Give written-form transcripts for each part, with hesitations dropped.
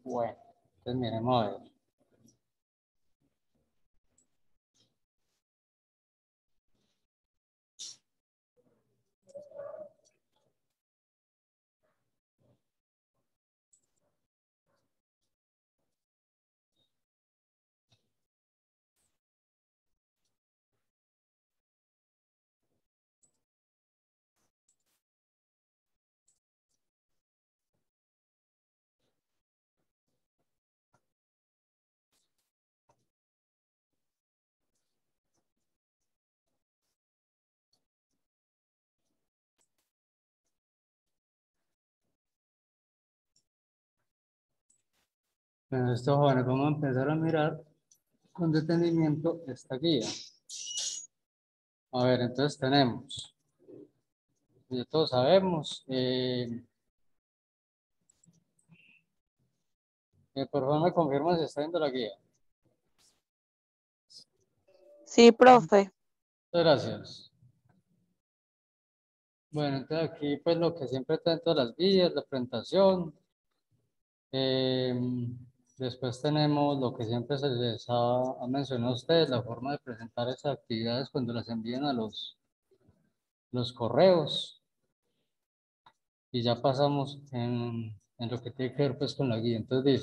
Bueno, entonces miremos a ver. Bueno, estos jóvenes vamos a empezar a mirar con detenimiento esta guía. A ver, entonces tenemos, ya todos sabemos, por favor me confirman si está viendo la guía. Sí, profe. Muchas gracias. Bueno, entonces aquí pues lo que siempre está en todas las guías, la presentación. Eh, Después tenemos lo que siempre se les ha mencionado a ustedes, la forma de presentar esas actividades cuando las envían a los correos. Y ya pasamos en lo que tiene que ver pues con la guía. Entonces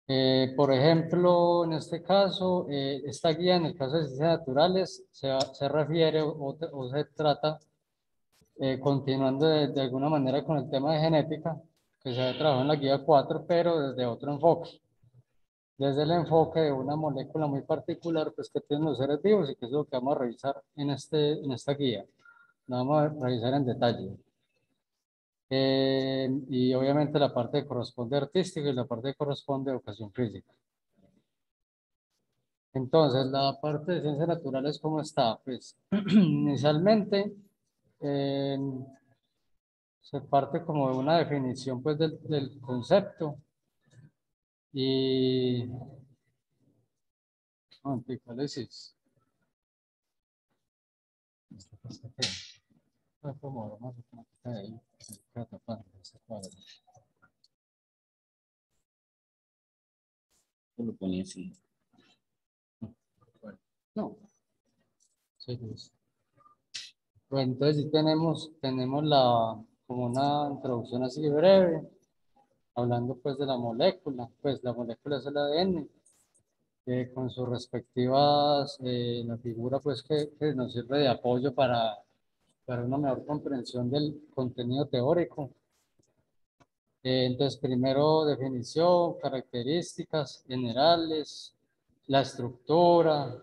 dice, por ejemplo, en este caso, esta guía en el caso de ciencias naturales se refiere o se trata, continuando de alguna manera con el tema de genética, que se ha trabajado en la guía 4, pero desde otro enfoque. Desde el enfoque de una molécula muy particular pues, que tienen los seres vivos y que es lo que vamos a revisar en esta guía. Lo vamos a revisar en detalle. Y obviamente la parte que corresponde artística y la parte que corresponde a educación física. Entonces, la parte de ciencias naturales, ¿cómo está? Pues, inicialmente, eh, se parte como de una definición, pues, del concepto. Y, ¿cuál es? Lo ponía así. No. Sí, pues. Bueno, entonces sí tenemos como una introducción así breve, hablando pues de la molécula. Pues la molécula es el ADN, con sus respectivas, la figura pues que nos sirve de apoyo para una mejor comprensión del contenido teórico. Entonces, primero definición, características generales, la estructura,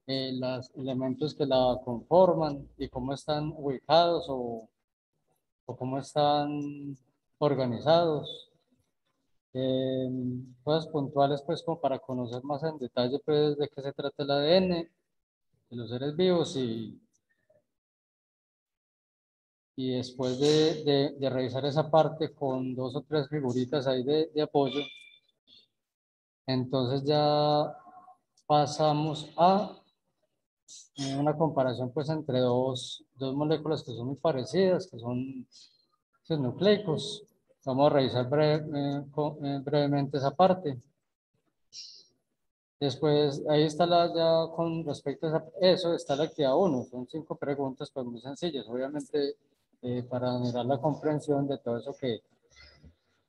los elementos que la conforman y cómo están ubicados o cómo están organizados. Cosas puntuales, pues, como para conocer más en detalle, pues, de qué se trata el ADN de los seres vivos y después de revisar esa parte con dos o tres figuritas ahí de apoyo, entonces ya pasamos a una comparación pues entre dos moléculas que son muy parecidas, que son los nucleicos. Vamos a revisar brevemente esa parte. Después, ahí está ya con respecto a eso, está la actividad 1. Son 5 preguntas pues muy sencillas, obviamente para mirar la comprensión de todo eso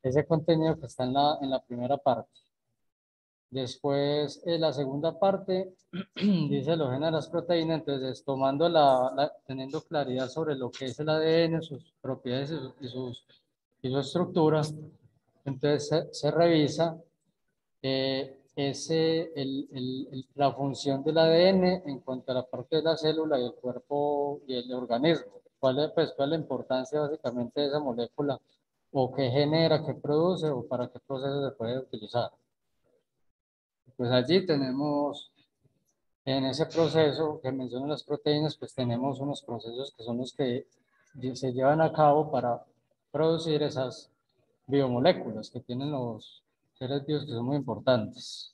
ese contenido que está en la primera parte. Después, la segunda parte dice los genes de las proteínas, entonces tomando teniendo claridad sobre lo que es el ADN, sus propiedades y su estructura, entonces se revisa la función del ADN en cuanto a la parte de la célula y el cuerpo y el organismo. ¿Cuál es la importancia básicamente de esa molécula? ¿O qué genera, qué produce o para qué proceso se puede utilizar? Pues allí tenemos, en ese proceso que mencionan las proteínas, pues tenemos unos procesos que son los que se llevan a cabo para producir esas biomoléculas que tienen los seres vivos que son muy importantes.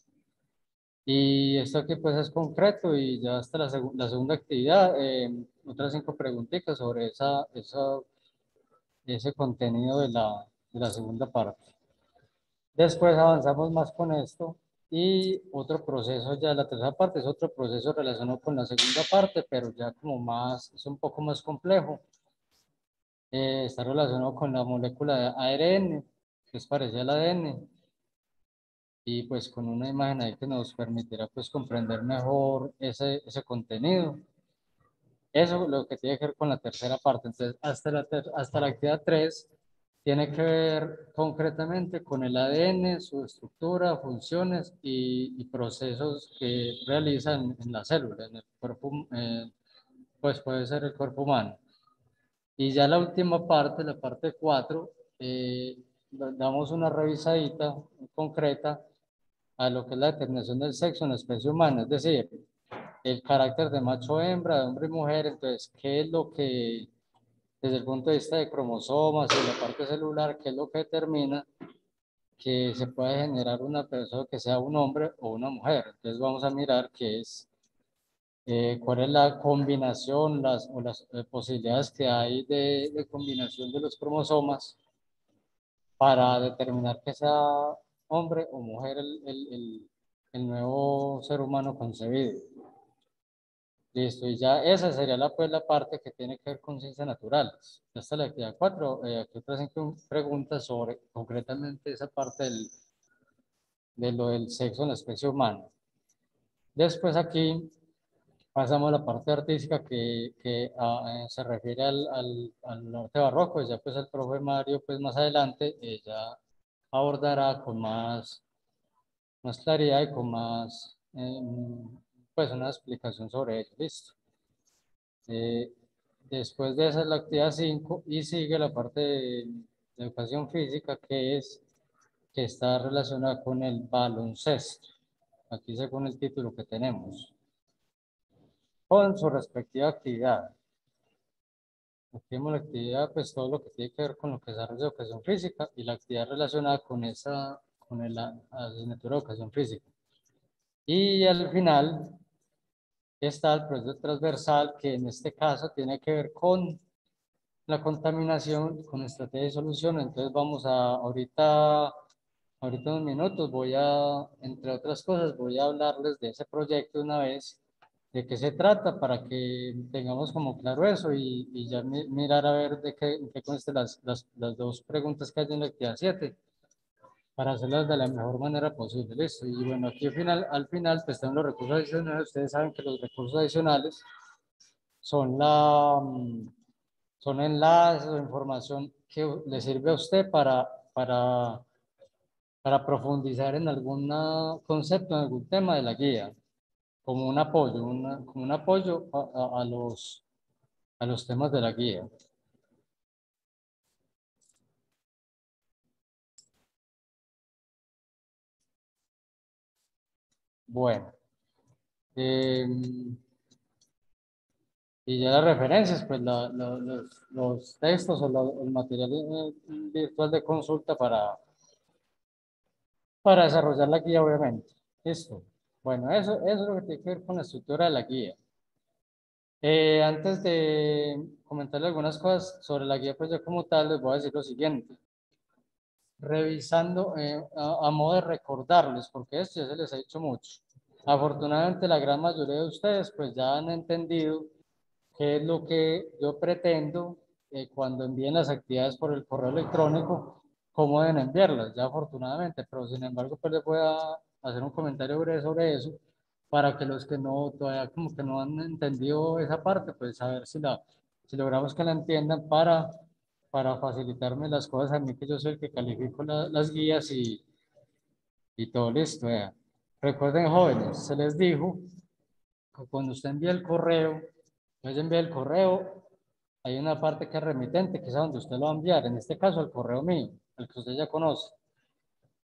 Y esto aquí pues es concreto y ya hasta la segunda actividad, otras 5 preguntitas sobre ese contenido de la segunda parte. Después avanzamos más con esto y otro proceso ya, la tercera parte es otro proceso relacionado con la segunda parte, pero ya como más, es un poco más complejo. Está relacionado con la molécula de ARN, que es parecida al ADN, y pues con una imagen ahí que nos permitirá pues comprender mejor ese contenido. Eso es lo que tiene que ver con la tercera parte. Entonces, hasta la actividad 3 tiene que ver concretamente con el ADN, su estructura, funciones y procesos que realizan en la célula, en el cuerpo, pues puede ser el cuerpo humano. Y ya la última parte, la parte 4, damos una revisadita concreta a lo que es la determinación del sexo en la especie humana, es decir, el carácter de macho hembra, de hombre y mujer, entonces, ¿qué es lo que, desde el punto de vista de cromosomas y la parte celular, qué es lo que determina que se puede generar una persona que sea un hombre o una mujer? Entonces vamos a mirar qué es, cuál es la combinación o las posibilidades que hay de combinación de los cromosomas para determinar que sea hombre o mujer el nuevo ser humano concebido. Listo, y ya esa sería pues, la parte que tiene que ver con ciencias naturales. Esta es la actividad 4. Aquí presento preguntas sobre concretamente esa parte de lo del sexo en la especie humana. Después aquí pasamos a la parte artística que se refiere al arte barroco. Ya pues el profe Mario pues más adelante ya abordará con más claridad y con más pues una explicación sobre ello. Listo. Eh, Después de esa es la actividad 5 y sigue la parte de educación física que está relacionada con el baloncesto. Aquí según el título que tenemos, con su respectiva actividad. Aquí vemos la actividad, pues todo lo que tiene que ver con lo que es desarrollo de educación física y la actividad relacionada con la asignatura de educación física. Y al final está el proyecto transversal, que en este caso tiene que ver con la contaminación, con estrategia de solución. Entonces vamos a, ahorita unos minutos, entre otras cosas, voy a hablarles de ese proyecto una vez, de qué se trata, para que tengamos como claro eso y ya mirar a ver en qué consisten las 2 preguntas que hay en la actividad 7 para hacerlas de la mejor manera posible. Listo. Y bueno, aquí al final, pues están los recursos adicionales. Ustedes saben que los recursos adicionales son son enlaces o información que le sirve a usted para profundizar en algún concepto, en algún tema de la guía, como un apoyo, como un apoyo a los temas de la guía. Bueno, y ya las referencias, pues los textos o el material virtual de consulta para desarrollar la guía, obviamente. Listo. Bueno, eso es lo que tiene que ver con la estructura de la guía. Antes de comentarle algunas cosas sobre la guía, pues yo como tal les voy a decir lo siguiente. Revisando, a modo de recordarles, porque esto ya se les ha dicho mucho. Afortunadamente la gran mayoría de ustedes pues ya han entendido qué es lo que yo pretendo cuando envíen las actividades por el correo electrónico, cómo deben enviarlas, ya afortunadamente, pero sin embargo pues les voy a hacer un comentario breve sobre eso para que los que no, todavía como que no han entendido esa parte, pues a ver si logramos que la entiendan para facilitarme las cosas a mí, que yo soy el que califico las guías y todo listo. Vea. Recuerden, jóvenes, se les dijo que cuando usted envía el correo, hay una parte que es remitente, que es a donde usted lo va a enviar, en este caso el correo mío, el que usted ya conoce.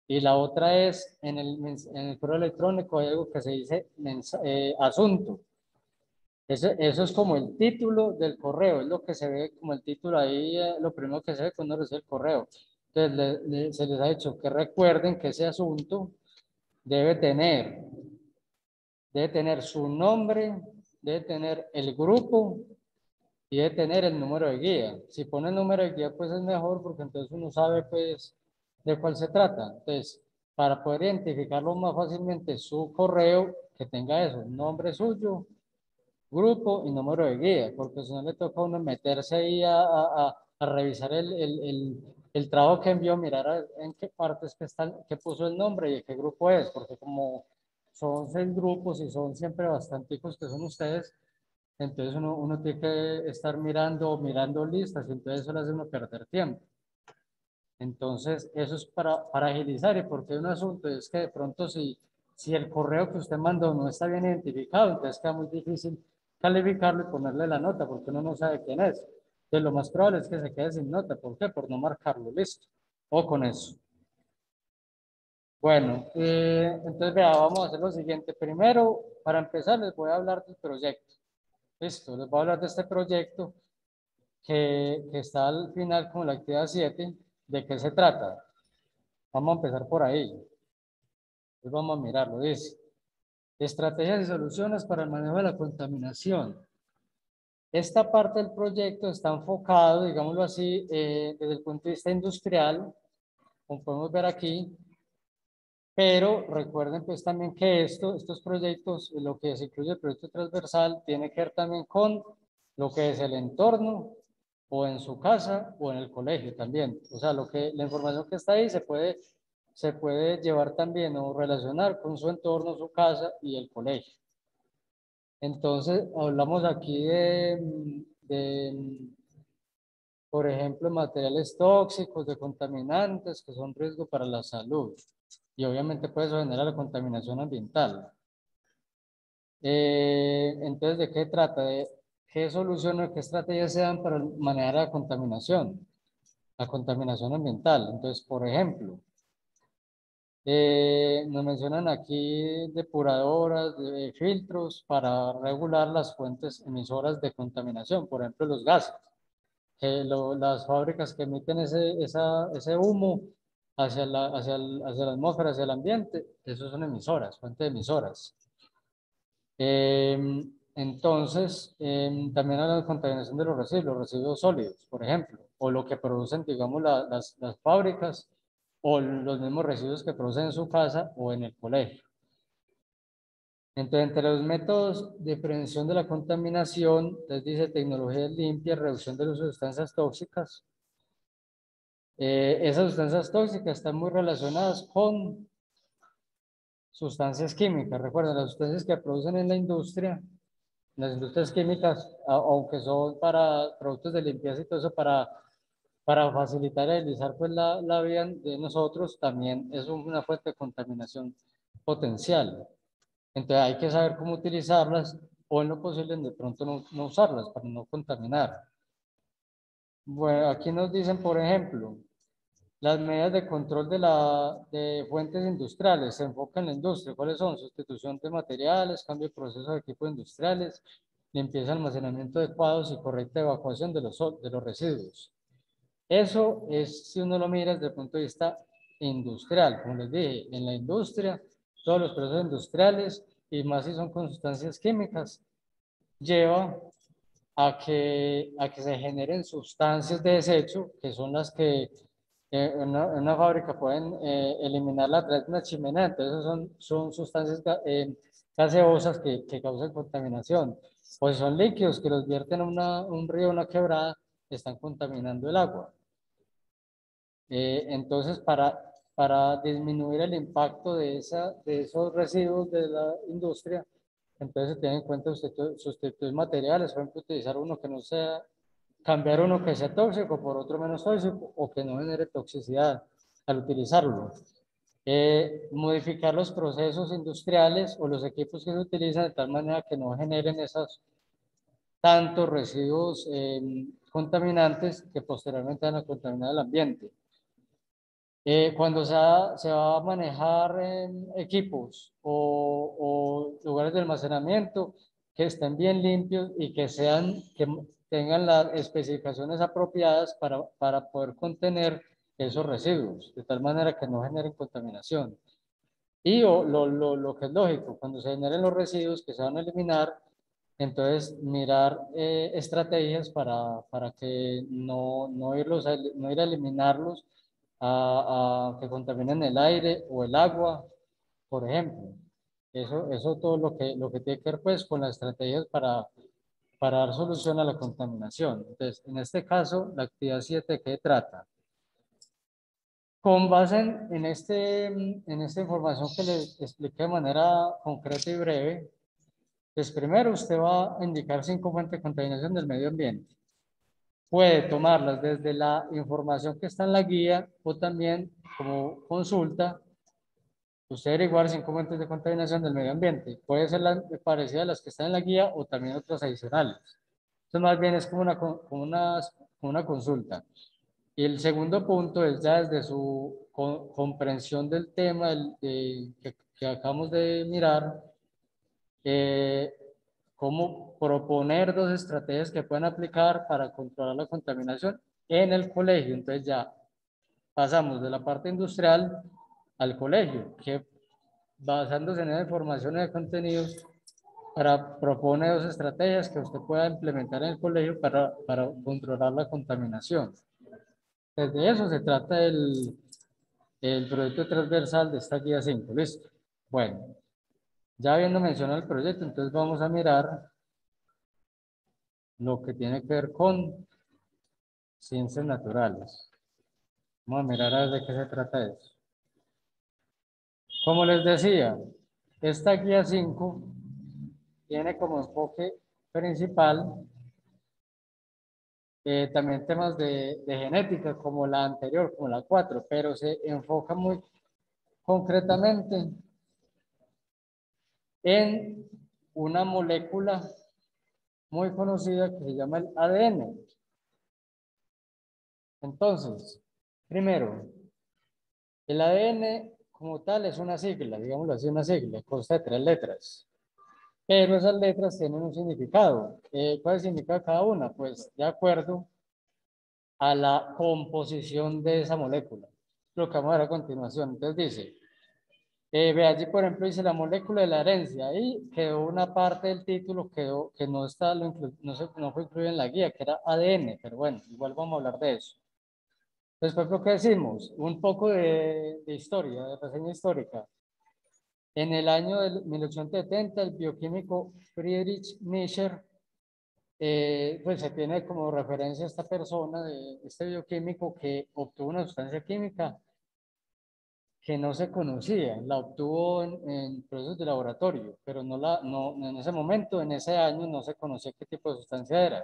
Y la otra es, en el correo electrónico hay algo que se dice asunto. Eso es como el título del correo, es lo que se ve como el título ahí, lo primero que se ve cuando recibe el correo. Entonces, se les ha dicho que recuerden que ese asunto debe tener debe tener su nombre, debe tener el grupo y debe tener el número de guía. Si pone el número de guía, pues es mejor porque entonces uno sabe pues de cuál se trata. Entonces, para poder identificarlo más fácilmente, su correo que tenga eso, nombre suyo, grupo y número de guía, porque si no le toca a uno meterse ahí a revisar el trabajo que envió, mirar en qué partes que están, que puso el nombre y de qué grupo es, porque como son 6 grupos y son siempre bastanticos que son ustedes, entonces uno tiene que estar mirando listas y entonces eso le hace uno perder tiempo. Entonces, eso es para agilizar y porque un asunto es que de pronto si el correo que usted mandó no está bien identificado, entonces queda muy difícil calificarlo y ponerle la nota porque uno no sabe quién es. Entonces, lo más probable es que se quede sin nota. ¿Por qué? Por no marcarlo, listo. O con eso. Bueno, entonces vea, vamos a hacer lo siguiente. Primero, para empezar, les voy a hablar del proyecto. Listo, les voy a hablar de este proyecto que está al final como la actividad 7. ¿De qué se trata? Vamos a empezar por ahí. Entonces vamos a mirarlo. Dice, estrategias y soluciones para el manejo de la contaminación. Esta parte del proyecto está enfocado, digámoslo así, desde el punto de vista industrial, como podemos ver aquí, pero recuerden pues también que estos proyectos, lo que se incluye el proyecto transversal, tiene que ver también con lo que es el entorno, o en su casa, o en el colegio también. O sea, la información que está ahí se puede llevar también o relacionar con su entorno, su casa y el colegio. Entonces, hablamos aquí por ejemplo, materiales tóxicos, de contaminantes que son riesgo para la salud. Y obviamente puede eso generar la contaminación ambiental. Entonces, ¿de qué trata? ¿De qué soluciones, qué estrategias se dan para manejar la contaminación ambiental? Entonces, por ejemplo, nos mencionan aquí depuradoras, filtros para regular las fuentes emisoras de contaminación, por ejemplo, los gases. Las fábricas que emiten ese humo hacia la atmósfera, hacia el ambiente, esos son emisoras, fuentes emisoras. Entonces, también hay la contaminación de los residuos sólidos, por ejemplo, o lo que producen, digamos, las fábricas, o los mismos residuos que producen en su casa o en el colegio. Entonces, entre los métodos de prevención de la contaminación, les dice tecnologías limpias, reducción de las sustancias tóxicas. Esas sustancias tóxicas están muy relacionadas con sustancias químicas. Recuerden, las sustancias que producen en la industria, las industrias químicas, aunque son para productos de limpieza y todo eso, para facilitar y agilizar pues, la vida de nosotros, también es una fuente de contaminación potencial. Entonces hay que saber cómo utilizarlas o en lo posible de pronto no usarlas para no contaminar. Bueno, aquí nos dicen, por ejemplo, las medidas de control de fuentes industriales se enfocan en la industria. ¿Cuáles son? Sustitución de materiales, cambio de procesos de equipos industriales, limpieza, almacenamiento adecuados y correcta evacuación de los residuos. Eso es, si uno lo mira desde el punto de vista industrial, como les dije, en la industria, todos los procesos industriales, y más si son con sustancias químicas, lleva a que se generen sustancias de desecho, que son las que en una fábrica pueden eliminarla a través de una chimenea. Entonces son sustancias gaseosas que causan contaminación. O si son líquidos que los vierten a un río, una quebrada, están contaminando el agua. Entonces, para disminuir el impacto de esos residuos de la industria, entonces se tiene en cuenta sustituir materiales, por ejemplo, utilizar uno que no sea, cambiar uno que sea tóxico por otro menos tóxico o que no genere toxicidad al utilizarlo. Modificar los procesos industriales o los equipos que se utilizan de tal manera que no generen esos tantos residuos contaminantes que posteriormente van a contaminar el ambiente. Cuando se va a manejar equipos o lugares de almacenamiento que estén bien limpios y que tengan las especificaciones apropiadas para poder contener esos residuos, de tal manera que no generen contaminación. Y lo que es lógico, cuando se generen los residuos que se van a eliminar, entonces mirar estrategias para que no ir a eliminarlos a que contaminen el aire o el agua, por ejemplo. Eso todo lo que tiene que ver pues con las estrategias para dar solución a la contaminación. Entonces, en este caso, la actividad 7, ¿qué trata? Con base en esta información que les expliqué de manera concreta y breve, pues primero usted va a indicar 5 fuentes de contaminación del medio ambiente. Puede tomarlas desde la información que está en la guía o también como consulta, usted averiguar 5 fuentes de contaminación del medio ambiente. Puede ser parecida a las que están en la guía o también otras adicionales. Esto más bien es como una consulta. Y el segundo punto es ya desde su comprensión del tema que acabamos de mirar, eh, cómo proponer 2 estrategias que pueden aplicar para controlar la contaminación en el colegio. Entonces ya pasamos de la parte industrial al colegio, que basándose en la información y de contenidos, para proponer 2 estrategias que usted pueda implementar en el colegio para controlar la contaminación. De eso se trata el proyecto transversal de esta guía 5. Listo. Bueno, ya habiendo mencionado el proyecto, entonces vamos a mirar lo que tiene que ver con ciencias naturales. Vamos a mirar a ver de qué se trata eso. Como les decía, esta guía 5 tiene como enfoque principal también temas de genética como la anterior, como la 4, pero se enfoca muy concretamente en una molécula muy conocida que se llama el ADN. Entonces, primero, el ADN como tal es una sigla, digámoslo así, una sigla, consta de 3 letras. Pero esas letras tienen un significado. ¿Cuál es el significado de cada una? Pues de acuerdo a la composición de esa molécula. Lo que vamos a ver a continuación. Entonces dice, ve allí por ejemplo dice la molécula de la herencia. Ahí quedó una parte del título que no, no fue incluido en la guía, que era ADN. Pero bueno, igual vamos a hablar de eso. Después lo que decimos, un poco de historia, de reseña histórica. En el año de 1870, el bioquímico Friedrich Nietzsche, pues se tiene como referencia a esta persona, este bioquímico que obtuvo una sustancia química que no se conocía, la obtuvo en procesos de laboratorio, pero no, en ese momento, en ese año, no se conocía qué tipo de sustancia era.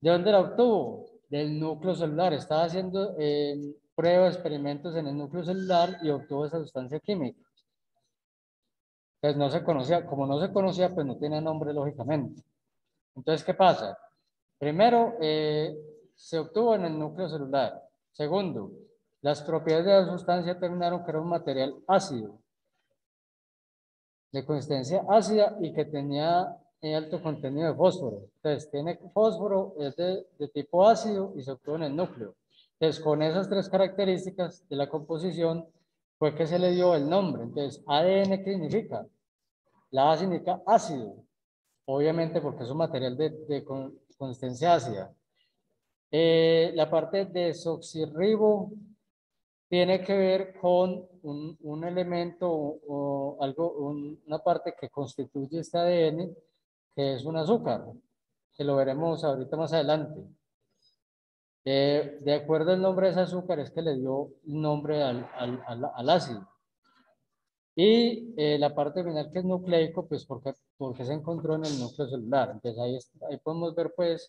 ¿De dónde la obtuvo? Del núcleo celular. Estaba haciendo pruebas, experimentos en el núcleo celular y obtuvo esa sustancia química. Pues no se conocía, como no se conocía, pues no tenía nombre lógicamente. Entonces, ¿qué pasa? Primero, se obtuvo en el núcleo celular. Segundo, las propiedades de la sustancia determinaron que era un material ácido, de consistencia ácida y que tenía alto contenido de fósforo. Entonces, tiene fósforo, es de tipo ácido y se obtuvo en el núcleo. Entonces, con esas 3 características de la composición fue que se le dio el nombre. Entonces, ADN, ¿qué significa? La A significa ácido, obviamente porque es un material de consistencia ácida. La parte de desoxirribo tiene que ver con un elemento o algo, una parte que constituye este ADN, que es un azúcar, que lo veremos ahorita más adelante. De acuerdo al nombre de ese azúcar es que le dio nombre al ácido. Y la parte final que es nucleico, pues porque se encontró en el núcleo celular. Entonces ahí podemos ver pues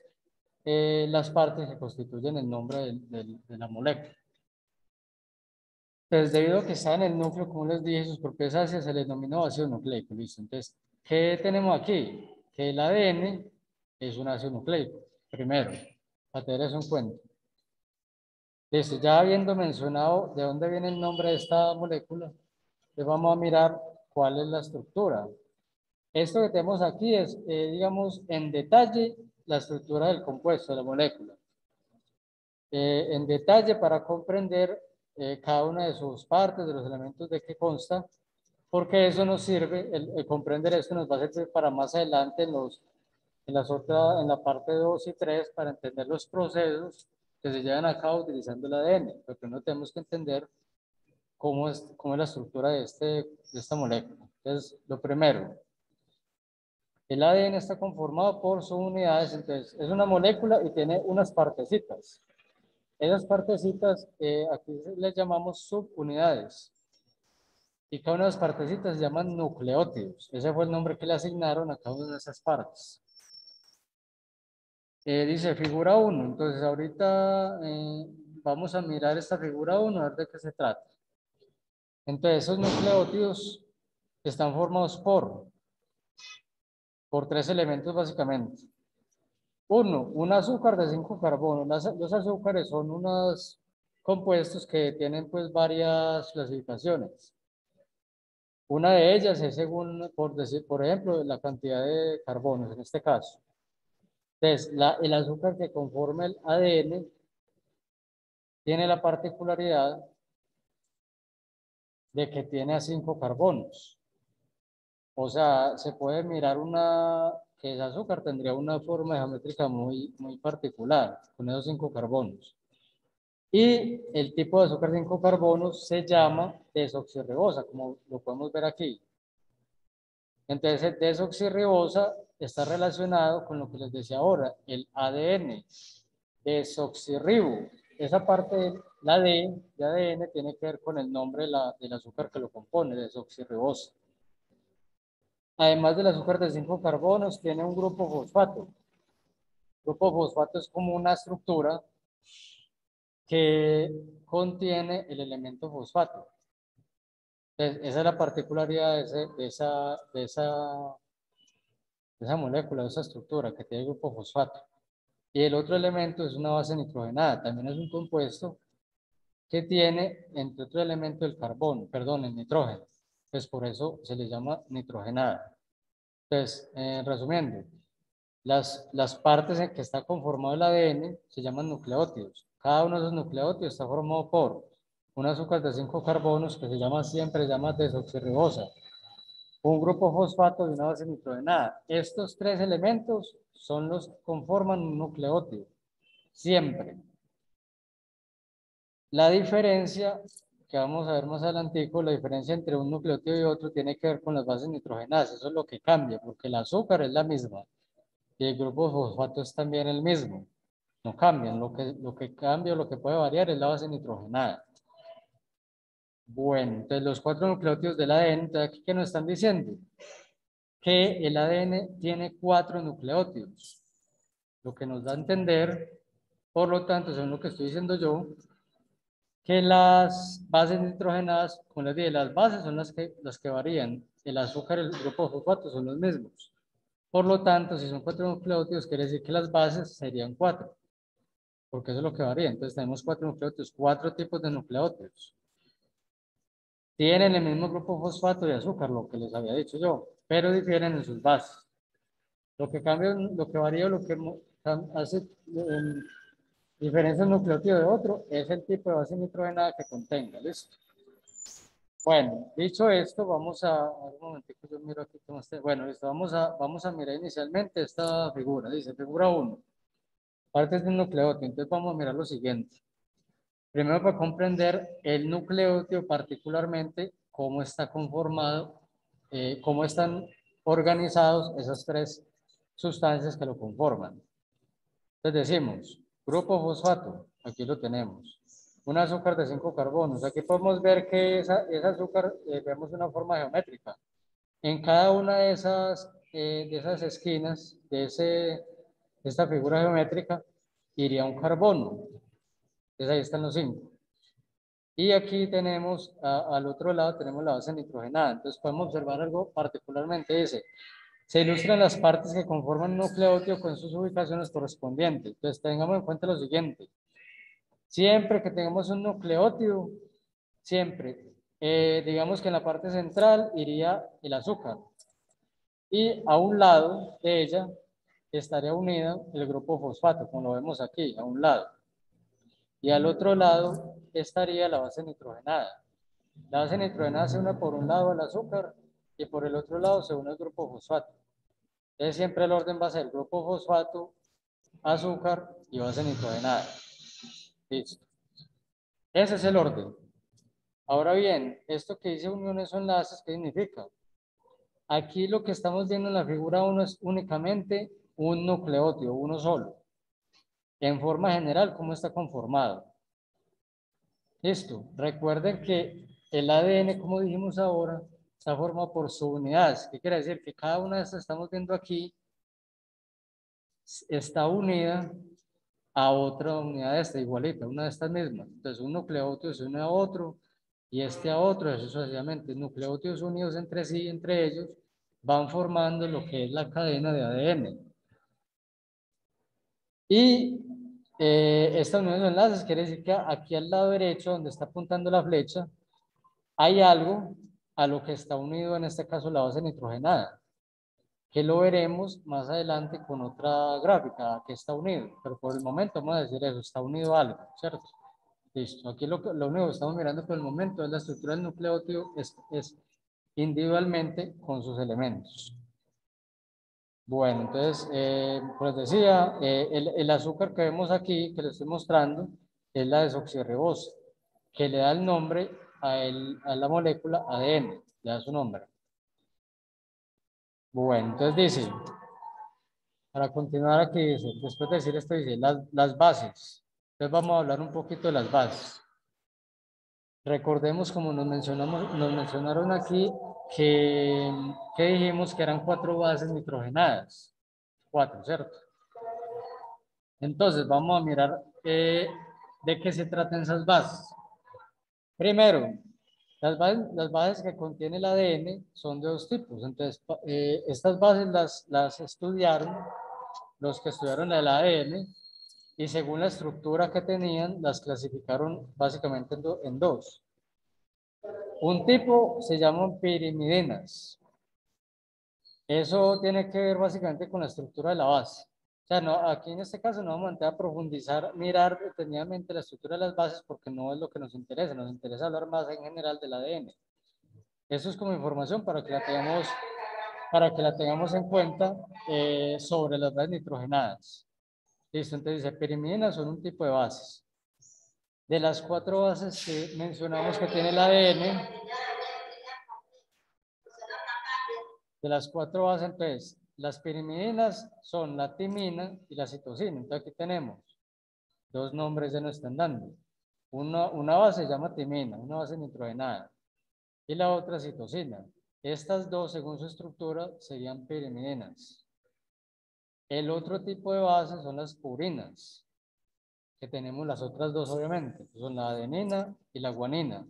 las partes que constituyen el nombre de la molécula. Pues debido a que está en el núcleo, como les dije, sus propiedades ácidas se les denominó ácido nucleico. Listo. Entonces, ¿qué tenemos aquí? Que el ADN es un ácido nucleico. Primero, para tener eso en cuenta. Listo. Ya habiendo mencionado de dónde viene el nombre de esta molécula, pues vamos a mirar cuál es la estructura. Esto que tenemos aquí es, digamos, en detalle la estructura del compuesto de la molécula. En detalle para comprender cada una de sus partes, de los elementos de que consta, porque eso nos sirve, el comprender esto nos va a servir para más adelante en la parte 2 y 3 para entender los procesos que se llevan a cabo utilizando el ADN, porque no tenemos que entender cómo es la estructura de esta molécula. Entonces, lo primero, el ADN está conformado por subunidades, entonces es una molécula y tiene unas partecitas. Esas partecitas aquí les llamamos subunidades. Y cada una de las partecitas se llaman nucleótidos. Ese fue el nombre que le asignaron a cada una de esas partes. Dice figura 1. Entonces ahorita vamos a mirar esta figura 1 a ver de qué se trata. Entonces esos nucleótidos están formados por tres elementos básicamente. Uno, un azúcar de 5 carbonos. Los azúcares son unos compuestos que tienen pues varias clasificaciones. Una de ellas es según, por ejemplo, la cantidad de carbonos en este caso. Entonces, el azúcar que conforma el ADN tiene la particularidad de que tiene a 5 carbonos. O sea, se puede mirar que ese azúcar tendría una forma geométrica muy, muy particular con esos 5 carbonos. Y el tipo de azúcar de 5 carbonos se llama desoxirribosa, como lo podemos ver aquí. Entonces, el desoxirribosa está relacionado con lo que les decía ahora, el ADN, desoxirribo. Esa parte, la D de ADN, tiene que ver con el nombre del azúcar que lo compone, desoxirribosa. Además del azúcar de 5 carbonos, tiene un grupo fosfato. El grupo fosfato es como una estructura que contiene el elemento fosfato. Entonces, esa es la particularidad de esa molécula, de esa estructura que tiene el grupo fosfato. Y el otro elemento es una base nitrogenada, también es un compuesto que tiene, entre otro elemento, el carbono, perdón, el nitrógeno. Pues por eso se le llama nitrogenada. Entonces, resumiendo, las partes en que está conformado el ADN se llaman nucleótidos. Cada uno de esos nucleótidos está formado por un azúcar de 5 carbonos que se llama desoxirribosa, un grupo fosfato y una base nitrogenada. Estos tres elementos son los que conforman un nucleótido, siempre. La diferencia, que vamos a ver más adelantico, la diferencia entre un nucleótido y otro tiene que ver con las bases nitrogenadas. Eso es lo que cambia, porque el azúcar es la misma y el grupo fosfato es también el mismo. No cambian, lo que cambia, lo que puede variar es la base nitrogenada. Bueno, entonces los 4 nucleótidos del ADN, entonces aquí que nos están diciendo que el ADN tiene 4 nucleótidos, lo que nos da a entender, por lo tanto, según lo que estoy diciendo yo, que las bases nitrogenadas, como les dije, las bases son las que varían, el azúcar y el grupo fosfato son los mismos. Por lo tanto, si son 4 nucleótidos, quiere decir que las bases serían 4, porque eso es lo que varía. Entonces tenemos 4 nucleótidos, 4 tipos de nucleótidos. Tienen el mismo grupo fosfato y azúcar, lo que les había dicho yo, pero difieren en sus bases. Lo que cambia, lo que varía, lo que hace diferencia un nucleótido de otro es el tipo de base nitrogenada que contenga. ¿Listo? Bueno, dicho esto, vamos a un momentico, yo miro aquí cómo está. Bueno, listo, vamos a mirar inicialmente esta figura. Dice figura 1, partes de un nucleótido. Entonces vamos a mirar lo siguiente. Primero, para comprender el nucleótido particularmente, cómo está conformado, cómo están organizados esas tres sustancias que lo conforman. Entonces decimos, grupo fosfato, aquí lo tenemos. Un azúcar de 5 carbonos. Aquí podemos ver que ese azúcar, vemos una forma geométrica. En cada una de esas esquinas de esta figura geométrica iría un carbono. Entonces ahí están los 5. Y aquí tenemos, al otro lado tenemos la base nitrogenada. Entonces podemos observar algo particularmente, dice, se ilustran las partes que conforman un nucleótido con sus ubicaciones correspondientes. Entonces tengamos en cuenta lo siguiente. Siempre que tengamos un nucleótido, siempre, digamos que en la parte central iría el azúcar. Y a un lado de ella estaría unida el grupo fosfato, como lo vemos aquí, a un lado. y al otro lado estaría la base nitrogenada. La base nitrogenada se une por un lado al azúcar y por el otro lado se une el grupo fosfato. Entonces siempre el orden va a ser grupo fosfato, azúcar y base nitrogenada. Listo. Ese es el orden. Ahora bien, esto que dice uniones o enlaces, ¿qué significa? Aquí lo que estamos viendo en la figura 1 es únicamente un nucleótido, uno solo. En forma general, ¿cómo está conformado? Listo. Recuerden que el ADN, como dijimos ahora, está formado por subunidades. ¿Qué quiere decir? Que cada una de estas que estamos viendo aquí está unida a otra unidad de esta, igualita, una de estas mismas. Entonces, un nucleótido se une a otro y este a otro, eso sucesivamente. Nucleótidos unidos entre sí, entre ellos, van formando lo que es la cadena de ADN. Y esta unión de enlaces quiere decir que aquí al lado derecho, donde está apuntando la flecha, hay algo a lo que está unido, en este caso la base nitrogenada, que lo veremos más adelante con otra gráfica, a qué está unido, pero por el momento vamos a decir eso, está unido a algo, ¿cierto? Listo, aquí lo único que estamos mirando por el momento es la estructura del nucleótido, es individualmente con sus elementos. Bueno, entonces, pues decía, el azúcar que vemos aquí, que le estoy mostrando, es la desoxirribosa, que le da el nombre a la molécula ADN, le da su nombre. Bueno, entonces dice, para continuar aquí, dice, después de decir esto, dice, las bases. Entonces vamos a hablar un poquito de las bases. Recordemos, como nos mencionaron aquí, que dijimos que eran 4 bases nitrogenadas. 4, ¿cierto? Entonces, vamos a mirar de qué se tratan esas bases. Primero, las bases que contiene el ADN son de 2 tipos. Entonces, estas bases las estudiaron los que estudiaron el ADN y según la estructura que tenían, las clasificaron básicamente en 2. Un tipo se llaman pirimidinas. Eso tiene que ver básicamente con la estructura de la base. O sea, no, aquí en este caso no vamos a entrar a profundizar, mirar detenidamente la estructura de las bases porque no es lo que nos interesa hablar más en general del ADN. Eso es como información para que la tengamos en cuenta sobre las bases nitrogenadas. Listo, entonces dice, pirimidinas son un tipo de bases. De las 4 bases que mencionamos que tiene el ADN, de las 4 bases, entonces, las pirimidinas son la timina y la citosina. Entonces aquí tenemos 2 nombres ya nos están dando. Una base se llama timina, una base nitrogenada, y la otra citosina. Estas 2, según su estructura, serían pirimidinas. El otro tipo de bases son las purinas, que tenemos las otras 2 obviamente, que son la adenina y la guanina.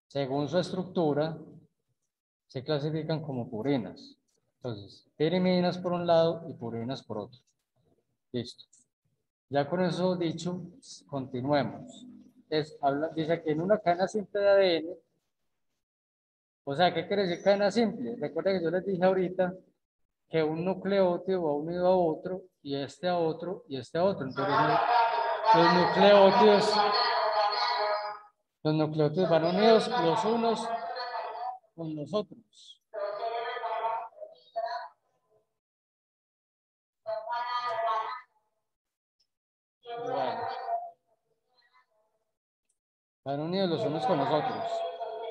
Según su estructura, se clasifican como purinas. Entonces, pirimidinas por un lado y purinas por otro. Listo. Ya con eso dicho, continuemos. Dice que en una cadena simple de ADN, o sea, ¿qué quiere decir cadena simple? Recuerden que yo les dije ahorita que un nucleótido va unido a otro, y este a otro, y este a otro. Entonces, los nucleótidos van unidos los unos con los otros. Bueno, van unidos los unos con los otros.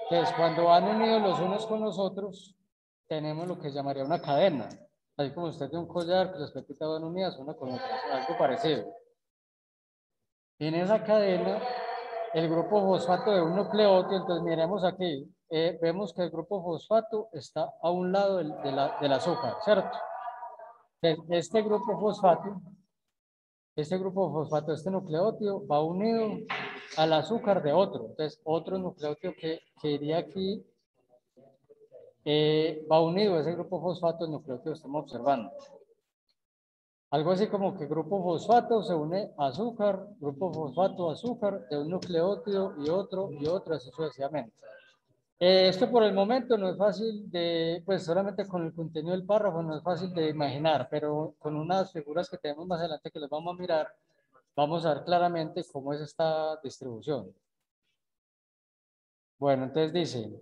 Entonces, cuando van unidos los unos con los otros, tenemos lo que llamaría una cadena. Así como usted tiene un collar que las pepitas van unidas una con otra, algo parecido. En esa cadena, el grupo fosfato de un nucleótido, entonces miremos aquí, vemos que el grupo fosfato está a un lado del azúcar, ¿cierto? Entonces, este grupo fosfato, este nucleótido, va unido al azúcar de otro. Entonces, otro nucleótido que iría aquí va unido a ese grupo fosfato al nucleótido que estamos observando. Algo así como que grupo fosfato se une a azúcar, grupo fosfato, azúcar, de un nucleótido y otro, así sucesivamente. Esto por el momento no es fácil de, pues solamente con el contenido del párrafo no es fácil de imaginar, pero con unas figuras que tenemos más adelante que les vamos a mirar, vamos a ver claramente cómo es esta distribución. Bueno, entonces dice,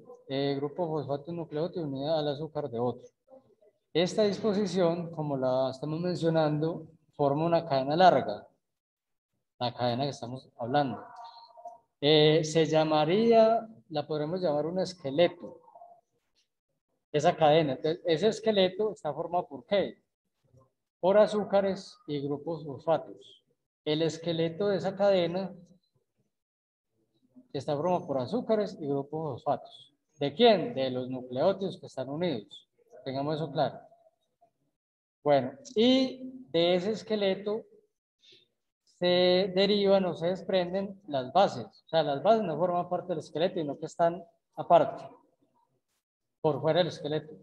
grupo fosfato nucleótido unido al azúcar de otro. Esta disposición, como la estamos mencionando, forma una cadena larga, la cadena que estamos hablando. Se llamaría, la podremos llamar un esqueleto, esa cadena. Entonces, ese esqueleto está formado ¿por qué? Por azúcares y grupos fosfatos. El esqueleto de esa cadena está formado por azúcares y grupos fosfatos. ¿De quién? De los nucleótidos que están unidos. Tengamos eso claro. Bueno, y de ese esqueleto se derivan o se desprenden las bases. O sea, las bases no forman parte del esqueleto, sino que están aparte, por fuera del esqueleto.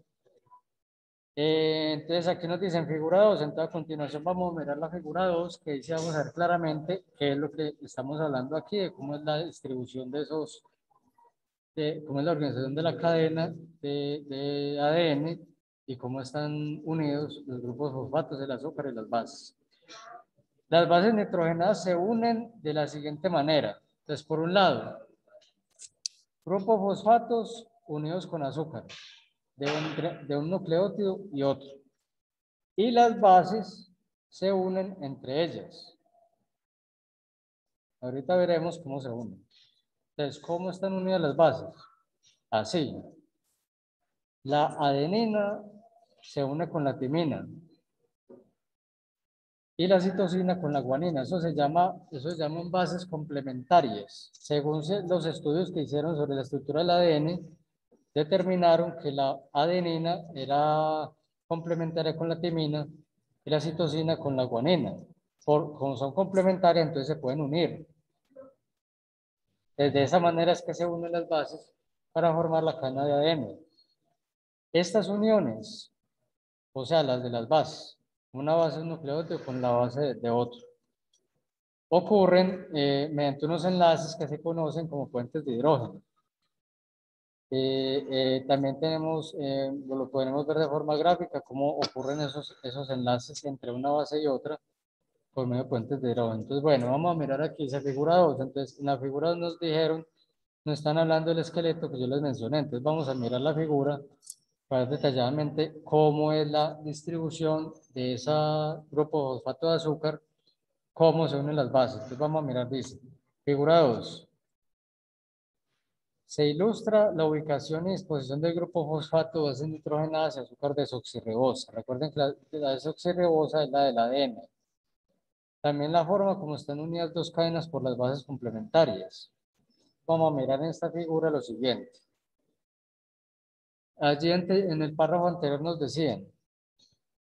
Entonces aquí nos dicen figura 2, entonces a continuación vamos a mirar la figura 2, que dice, vamos a ver claramente qué es lo que estamos hablando aquí, de cómo es la distribución de esos, de cómo es la organización de la cadena de ADN y cómo están unidos los grupos fosfatos, el azúcar y las bases. Las bases nitrogenadas se unen de la siguiente manera. Entonces, por un lado, grupos fosfatos unidos con azúcar de un nucleótido y otro. Y las bases se unen entre ellas. Ahorita veremos cómo se unen. Entonces, ¿cómo están unidas las bases? Así. La adenina se une con la timina y la citosina con la guanina. Eso se llaman bases complementarias. Según los estudios que hicieron sobre la estructura del ADN, determinaron que la adenina era complementaria con la timina y la citosina con la guanina. Como son complementarias, entonces se pueden unir. De esa manera es que se unen las bases para formar la cadena de ADN. Estas uniones, o sea, las de las bases, una base de un nucleótido con la base de otro, ocurren mediante unos enlaces que se conocen como puentes de hidrógeno. También tenemos, lo podemos ver de forma gráfica, cómo ocurren esos enlaces entre una base y otra por medio de puentes de hidrógeno. Entonces, bueno, vamos a mirar aquí esa figura 2. Entonces, en la figura 2 nos dijeron, nos están hablando del esqueleto que yo les mencioné. Entonces, vamos a mirar la figura para ver detalladamente cómo es la distribución de ese grupo fosfato de azúcar, cómo se unen las bases. Entonces, vamos a mirar, dice, figura 2. Se ilustra la ubicación y disposición del grupo fosfato de bases nitrogenadas y azúcar desoxirribosa. Recuerden que la desoxirribosa es la del ADN. También la forma como están unidas dos cadenas por las bases complementarias. Vamos a mirar en esta figura lo siguiente. Allí en el párrafo anterior nos decían,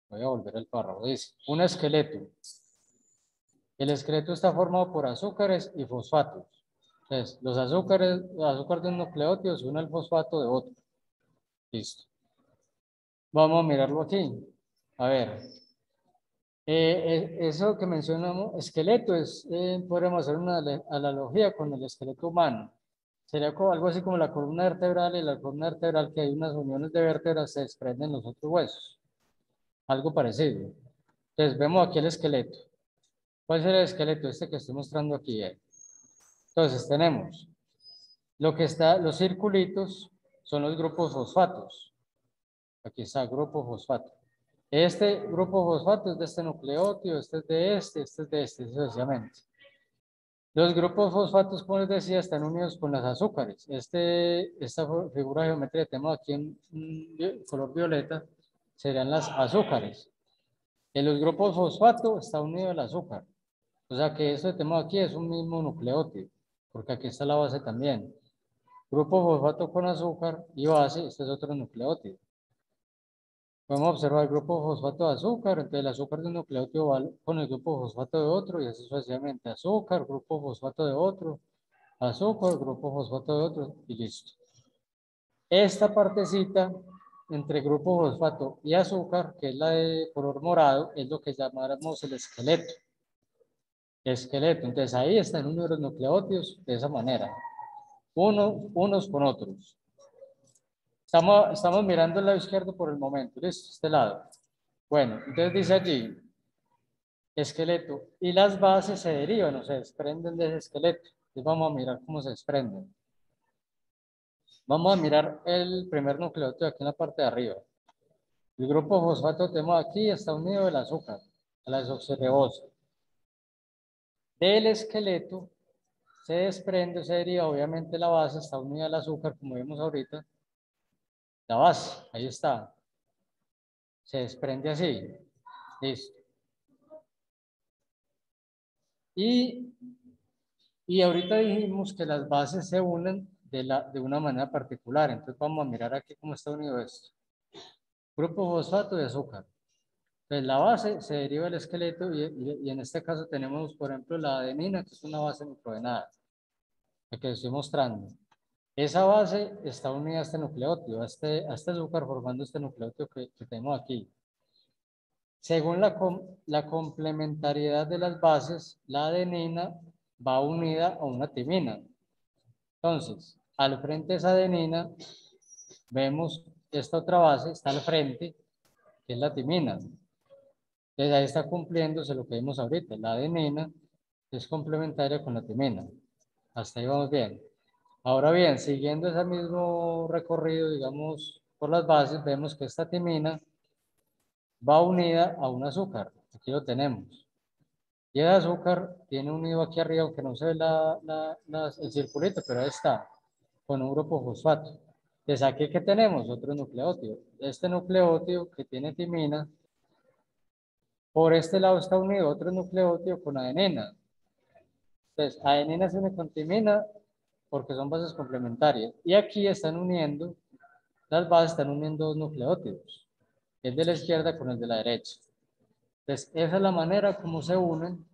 voy a volver al párrafo, dice, un esqueleto. El esqueleto está formado por azúcares y fosfatos. Entonces, el azúcar de un nucleótido se une al fosfato de otro. Listo. Vamos a mirarlo aquí. A ver. Eso que mencionamos, esqueleto, podríamos hacer una analogía con el esqueleto humano. Sería como, algo así como la columna vertebral, y la columna vertebral que hay unas uniones de vértebras se desprenden los otros huesos. Algo parecido. Entonces, vemos aquí el esqueleto. ¿Cuál sería el esqueleto? Este que estoy mostrando aquí. Entonces, tenemos los circulitos son los grupos fosfatos. Aquí está, grupo fosfato. Este grupo fosfato es de este nucleótido, este es de este es de este, sucesivamente. Los grupos fosfatos, como les decía, están unidos con los azúcares. Esta figura de geometría que tenemos aquí en color violeta serían las azúcares. En los grupos fosfato está unido el azúcar. O sea que esto que tenemos aquí es un mismo nucleótido, porque aquí está la base también. Grupo fosfato con azúcar y base, este es otro nucleótido. Podemos observar el grupo fosfato de azúcar, entonces el azúcar de un nucleótido va con el grupo fosfato de otro y así sucesivamente. Azúcar, grupo fosfato de otro, azúcar, grupo fosfato de otro y listo. Esta partecita entre grupo fosfato y azúcar, que es la de color morado, es lo que llamáramos el esqueleto. Esqueleto, entonces ahí están unidos los nucleótidos de esa manera, unos con otros. Estamos mirando el lado izquierdo por el momento, ¿listo? Este lado. Bueno, entonces dice allí, esqueleto y las bases se derivan o se desprenden de ese esqueleto. Entonces vamos a mirar cómo se desprenden. Vamos a mirar el primer nucleótido aquí en la parte de arriba. El grupo fosfato que tenemos aquí está unido al azúcar, a la desoxirribosa. Del esqueleto se desprende, se deriva, obviamente la base está unida al azúcar, como vimos ahorita. La base, ahí está. Se desprende así. Listo. Y ahorita dijimos que las bases se unen de una manera particular. Entonces vamos a mirar aquí cómo está unido esto. Grupo fosfato y azúcar. Entonces la base se deriva del esqueleto y en este caso tenemos, por ejemplo, la adenina, que es una base nitrogenada, la que estoy mostrando. Esa base está unida a este nucleótido, a este azúcar formando este nucleótido que tenemos aquí. Según la complementariedad de las bases, la adenina va unida a una timina. Entonces, al frente de esa adenina, vemos esta otra base, está al frente, que es la timina. Entonces, ahí está cumpliéndose lo que vimos ahorita. La adenina es complementaria con la timina. Hasta ahí vamos bien. Ahora bien, siguiendo ese mismo recorrido, digamos, por las bases, vemos que esta timina va unida a un azúcar. Aquí lo tenemos. Y el azúcar tiene unido aquí arriba, aunque no se ve el circulito, pero ahí está, con un grupo fosfato. Entonces aquí que tenemos otro nucleótido. Este nucleótido que tiene timina, por este lado está unido otro nucleótido con adenina. Entonces adenina se une con timina porque son bases complementarias. Y aquí están uniendo, las bases están uniendo dos nucleótidos, el de la izquierda con el de la derecha. Entonces esa es la manera como se unen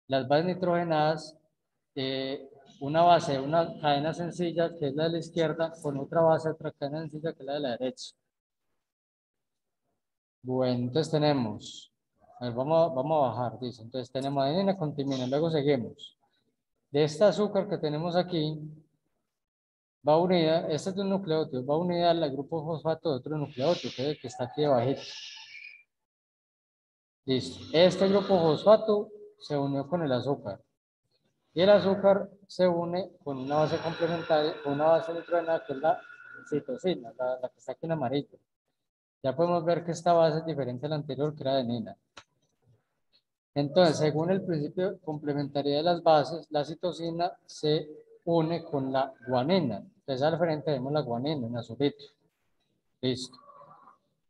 las bases nitrogenadas, una base, una cadena sencilla que es la de la izquierda, con otra base, otra cadena sencilla que es la de la derecha. Bueno, entonces tenemos, a ver, vamos a bajar, dice. Entonces tenemos adenina con timina, luego seguimos. De este azúcar que tenemos aquí, va unida, este es de un nucleótido, va unida al grupo fosfato de otro nucleótido, que es el que está aquí abajito. Listo. Este grupo fosfato se unió con el azúcar. Y el azúcar se une con una base complementaria, con una base nitrogenada que es la citosina, la que está aquí en amarillo. Ya podemos ver que esta base es diferente a la anterior, que era adenina. Entonces, según el principio de complementariedad de las bases, la citosina se une con la guanina. Entonces, al frente vemos la guanina en azulito. Listo.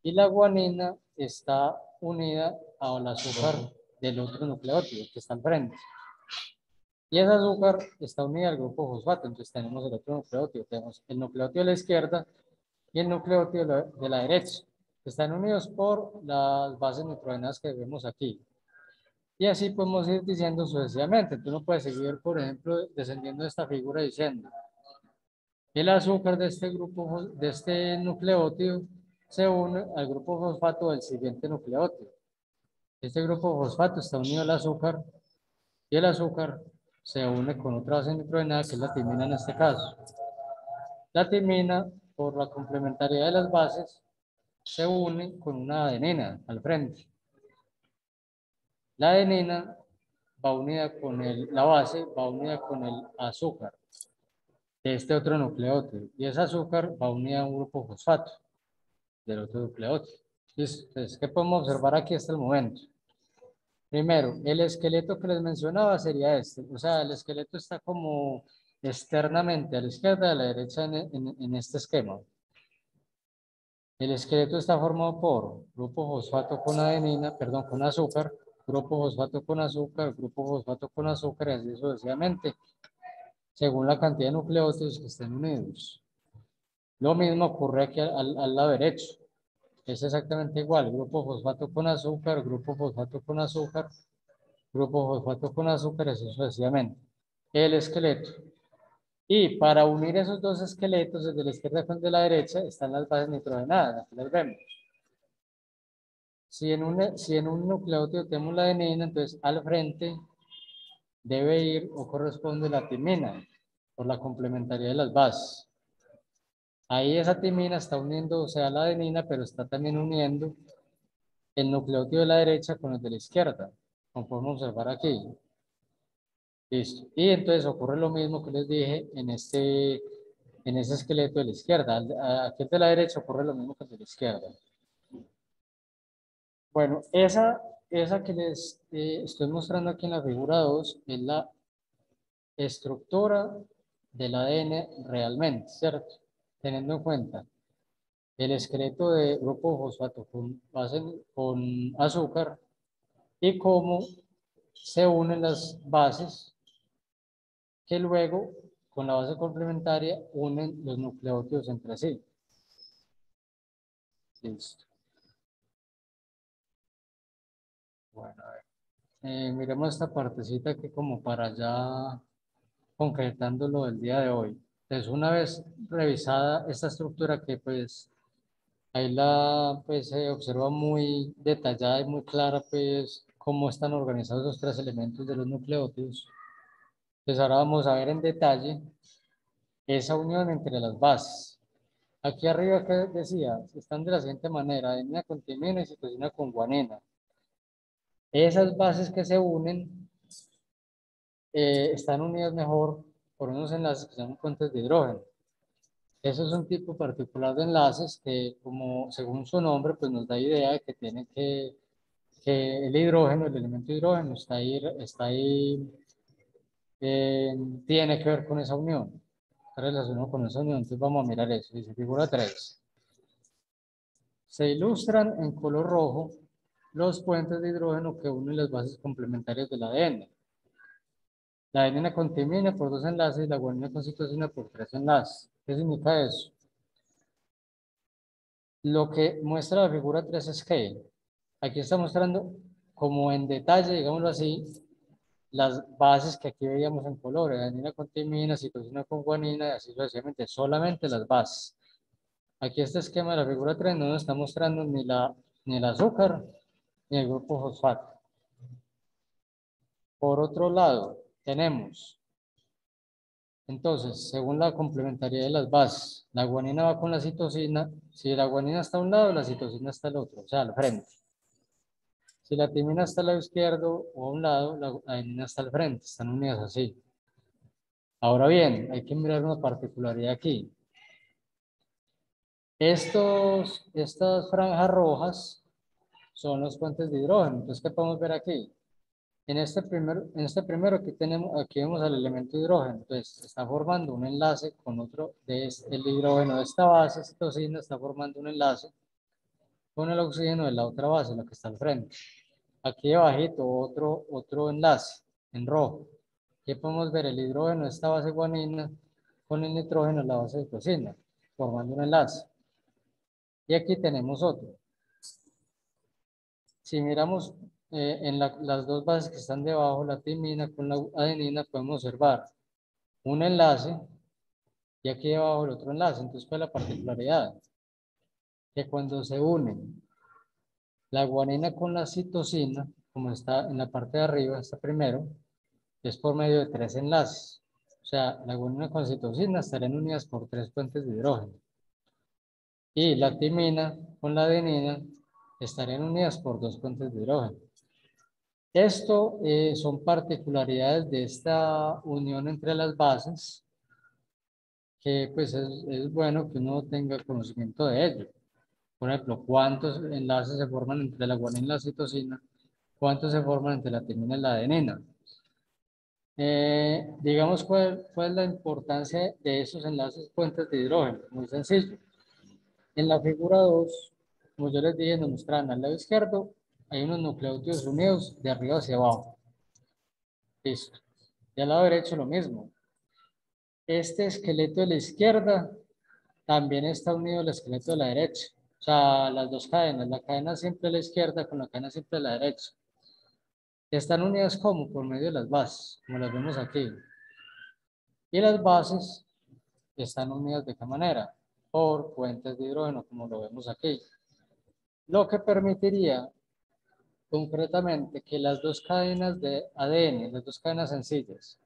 Y la guanina está unida al azúcar del otro nucleótido que está al frente. Y ese azúcar está unida al grupo fosfato, entonces tenemos el otro nucleótido, tenemos el nucleótido de la izquierda y el nucleótido de la derecha. Están unidos por las bases nitrogenadas que vemos aquí. Y así podemos ir diciendo sucesivamente. Tú no puedes seguir, por ejemplo, descendiendo de esta figura diciendo el azúcar de este grupo, de este nucleótido, se une al grupo fosfato del siguiente nucleótido. Este grupo fosfato está unido al azúcar y el azúcar se une con otra base nitrogenada que es la timina en este caso. La timina, por la complementariedad de las bases, se une con una adenina al frente. La adenina va unida con la base, va unida con el azúcar de este otro nucleótido y ese azúcar va unida a un grupo fosfato del otro nucleótido. Entonces, ¿qué podemos observar aquí hasta el momento? Primero, el esqueleto que les mencionaba sería este. O sea, el esqueleto está como externamente a la izquierda y a la derecha en este esquema. El esqueleto está formado por grupo fosfato con adenina, perdón, con azúcar, grupo fosfato con azúcar, grupo fosfato con azúcar y así sucesivamente, según la cantidad de nucleótidos que estén unidos. Lo mismo ocurre aquí al lado derecho. Es exactamente igual, grupo fosfato con azúcar, grupo fosfato con azúcar, grupo fosfato con azúcar, así sucesivamente. El esqueleto. Y para unir esos dos esqueletos, desde la izquierda con el de la derecha, están las bases nitrogenadas, aquí las vemos. Si en un nucleótido tenemos la adenina, entonces al frente debe ir o corresponde la timina, por la complementariedad de las bases. Ahí esa timina está uniendo, o sea, la adenina, pero está también uniendo el nucleótido de la derecha con el de la izquierda, como podemos observar aquí. Listo. Y entonces ocurre lo mismo que les dije en ese esqueleto de la izquierda. Aquí el de la derecha ocurre lo mismo que el de la izquierda. Bueno, esa que les estoy mostrando aquí en la figura 2 es la estructura del ADN realmente, ¿cierto? Teniendo en cuenta el esqueleto de grupo fosfato con azúcar y cómo se unen las bases que luego con la base complementaria unen los nucleótidos entre sí. Listo. Bueno, a ver. Miremos esta partecita que como para ya concretando lo del día de hoy. Entonces, una vez revisada esta estructura que pues ahí pues se observa muy detallada y muy clara pues cómo están organizados los tres elementos de los nucleótidos. Pues ahora vamos a ver en detalle esa unión entre las bases. Aquí arriba que decía, están de la siguiente manera, adenina con timina y citosina con guanina. Esas bases que se unen están unidas mejor por unos enlaces que se llaman puentes de hidrógeno. Eso es un tipo particular de enlaces que, como según su nombre, pues nos da idea de que tiene que el hidrógeno, el elemento hidrógeno, tiene que ver con esa unión, está relacionado con esa unión. Entonces vamos a mirar eso. Dice figura 3. Se ilustran en color rojo los puentes de hidrógeno que unen las bases complementarias del ADN. La adenina con timina por 2 enlaces y la guanina con citosina por 3 enlaces. ¿Qué significa eso? Lo que muestra la figura 3 es que aquí está mostrando como en detalle, digámoslo así, las bases que aquí veíamos en color, adenina con timina, citosina con guanina y así sucesivamente, solamente las bases. Aquí este esquema de la figura 3 no nos está mostrando ni el azúcar ni el grupo fosfato. Por otro lado, tenemos, entonces, según la complementariedad de las bases, la guanina va con la citosina. Si la guanina está a un lado, la citosina está al otro, o sea, al frente. Si la timina está al lado izquierdo o a un lado, la adenina está al frente, están unidas así. Ahora bien, hay que mirar una particularidad aquí. Estas franjas rojas son los puentes de hidrógeno. Entonces, ¿qué podemos ver aquí? En este primero aquí vemos al elemento hidrógeno. Entonces, está formando un enlace con otro el hidrógeno de esta base, citosina, está formando un enlace con el oxígeno de la otra base, la que está al frente. Aquí abajito otro enlace en rojo. Aquí podemos ver el hidrógeno de esta base guanina con el nitrógeno de la base citosina, formando un enlace. Y aquí tenemos otro. Si miramos en las dos bases que están debajo, la timina con la adenina, podemos observar un enlace y aquí debajo el otro enlace. Entonces, ¿cuál es la particularidad? Que cuando se unen la guanina con la citosina, como está en la parte de arriba, está primero, es por medio de 3 enlaces. O sea, la guanina con citosina estarían unidas por 3 puentes de hidrógeno. Y la timina con la adenina estarían unidas por 2 puentes de hidrógeno. Esto son particularidades de esta unión entre las bases que pues es bueno que uno tenga conocimiento de ello. Por ejemplo, ¿cuántos enlaces se forman entre la guanina y la citosina? ¿Cuántos se forman entre la timina y la adenina? Digamos, ¿cuál es la importancia de esos enlaces puentes de hidrógeno? Muy sencillo. En la figura 2, como yo les dije, nos mostraban al lado izquierdo, hay unos nucleótidos unidos de arriba hacia abajo. Listo. Y al lado derecho lo mismo. Este esqueleto de la izquierda también está unido al esqueleto de la derecha. O sea, las dos cadenas, la cadena simple de la izquierda con la cadena simple de la derecha. Están unidas como por medio de las bases, como las vemos aquí. Y las bases están unidas de qué manera? Por puentes de hidrógeno, como lo vemos aquí. Lo que permitiría concretamente que las dos cadenas de ADN, las dos cadenas sencillas,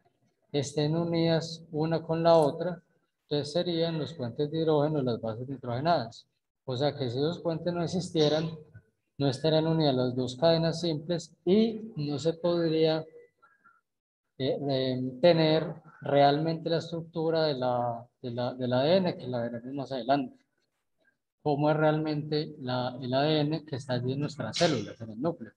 estén unidas una con la otra, entonces serían los puentes de hidrógeno las bases nitrogenadas. O sea que si esos puentes no existieran, no estarían unidas las dos cadenas simples y no se podría tener realmente la estructura del ADN, que la veremos más adelante. Cómo es realmente el ADN que está allí en nuestras células, en el núcleo.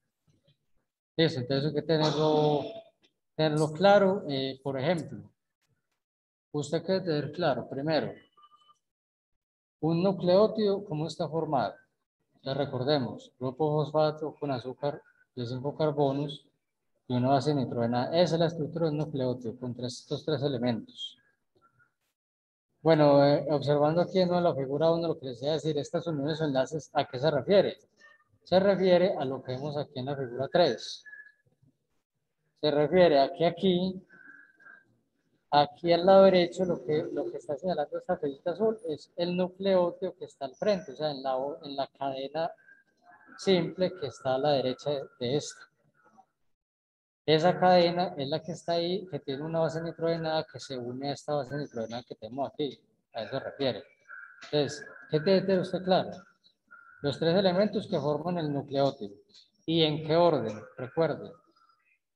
Eso, entonces hay que tenerlo claro. Por ejemplo, usted quiere tener claro, primero, un nucleótido, ¿cómo está formado? Ya recordemos, grupo fosfato con azúcar de 5 carbonos y una base de nitrógeno. Esa es la estructura de un nucleótido con estos tres elementos. Bueno, observando aquí en la figura 1, lo que les voy a decir, estas uniones o enlaces, ¿a qué se refiere? Se refiere a lo que vemos aquí en la figura 3. Se refiere a que aquí al lado derecho, lo que está señalando esta flechita azul es el nucleótido que está al frente, o sea, en la cadena simple que está a la derecha de esta. Esa cadena es la que está ahí, que tiene una base nitrogenada que se une a esta base nitrogenada que tenemos aquí. A eso se refiere. Entonces, ¿qué tiene que tener usted claro? Los tres elementos que forman el nucleótido. ¿Y en qué orden? Recuerde,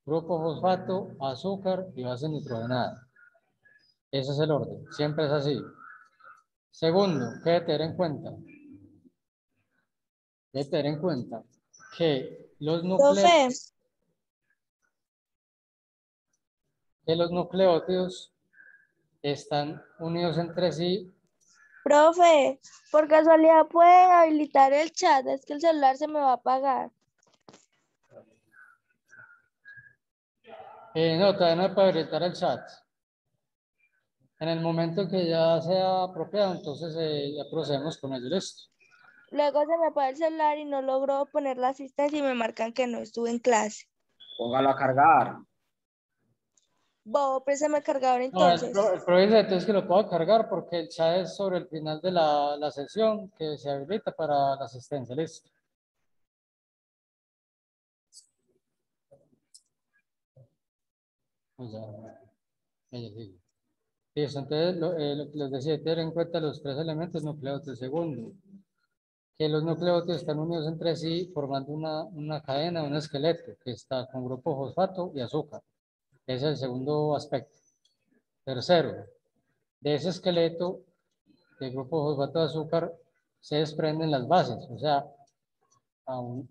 grupo fosfato, azúcar y base nitrogenada. Ese es el orden, siempre es así. Segundo, ¿qué debe tener en cuenta? Debe tener en cuenta que Profe, los nucleótidos están unidos entre sí. profe, por casualidad pueden habilitar el chat, es que el celular se me va a apagar. No, todavía no es para habilitar el chat. En el momento que ya sea apropiado, entonces ya procedemos con ello. Listo. Luego se me apaga el celular y no logro poner la asistencia y me marcan que no estuve en clase. Póngalo a cargar. Bobo, préstame el cargador No, entonces. el problema es que lo puedo cargar porque el chat es sobre el final de la sesión que se habilita para la asistencia. Listo. Pues ya sigue. Listo, entonces lo que les decía, tener en cuenta los tres elementos nucleótidos. Segundo, que los nucleótidos están unidos entre sí formando una cadena, un esqueleto que está con grupo fosfato y azúcar. Ese es el segundo aspecto. Tercero, de ese esqueleto del grupo fosfato de azúcar se desprenden las bases, o sea,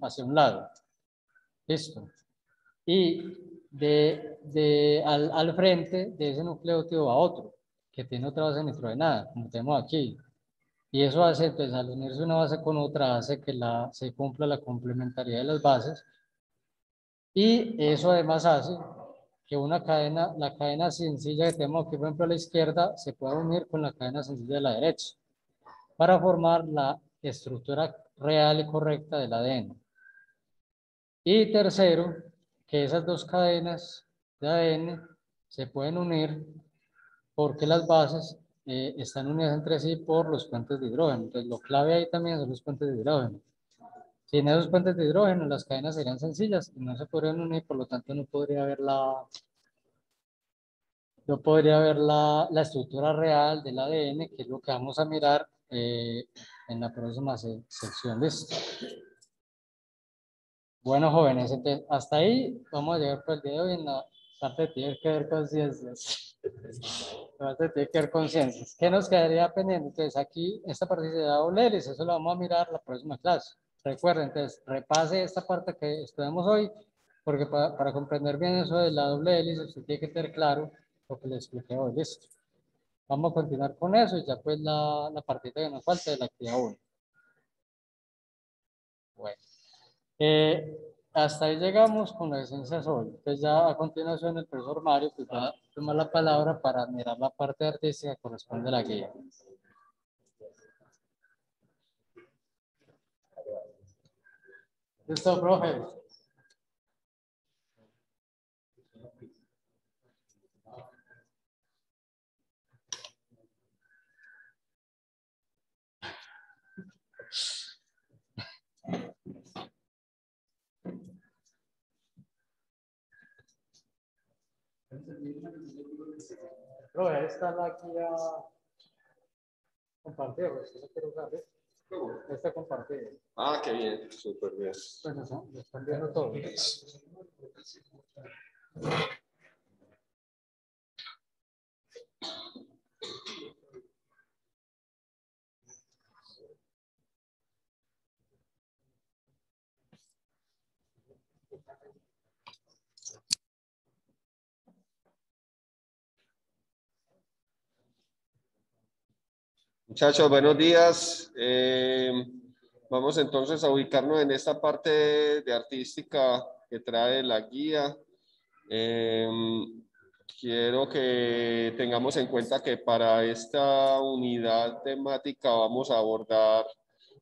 hacia un lado. Listo. Y al frente de ese nucleótido va otro, que tiene otra base nitrogenada, como tenemos aquí. Y eso hace, entonces, al unirse una base con otra, hace que se cumpla la complementariedad de las bases. Y eso además hace que la cadena sencilla que tenemos aquí, por ejemplo, a la izquierda, se pueda unir con la cadena sencilla de la derecha para formar la estructura real y correcta del ADN. Y tercero, que esas dos cadenas de ADN se pueden unir porque las bases están unidas entre sí por los puentes de hidrógeno. Entonces, lo clave ahí también son los puentes de hidrógeno. Sin esos puentes de hidrógeno, las cadenas serían sencillas y no se podrían unir, por lo tanto no podría haber la estructura real del ADN, que es lo que vamos a mirar en la próxima sección. ¿Listo? Bueno, jóvenes, entonces hasta ahí vamos a llegar por el día de hoy en la parte de tiene que ver conciencias. La parte de tiene que ver conciencias. ¿Qué nos quedaría pendiente? Entonces aquí, esta parte se da doble hélice, eso lo vamos a mirar la próxima clase. Recuerden, entonces, repase esta parte que estudiamos hoy, porque para comprender bien eso de la doble hélice, usted tiene que tener claro lo que le expliqué hoy. Listo. Vamos a continuar con eso y ya pues la partita que nos falta de la actividad 1. Bueno. Hasta ahí llegamos con la esencia hoy. Entonces ya a continuación el profesor Mario pues, va a tomar la palabra para mirar la parte artística que corresponde a la guía. ¿Listo, profe? Profe, esta es la guía compartida, pues, no quiero usar, ¿eh? Está compartido. Ah, qué bien, súper bien. Bueno, lo están viendo todos. Muchachos, buenos días. Vamos entonces a ubicarnos en esta parte de artística que trae la guía. Quiero que tengamos en cuenta que para esta unidad temática vamos a abordar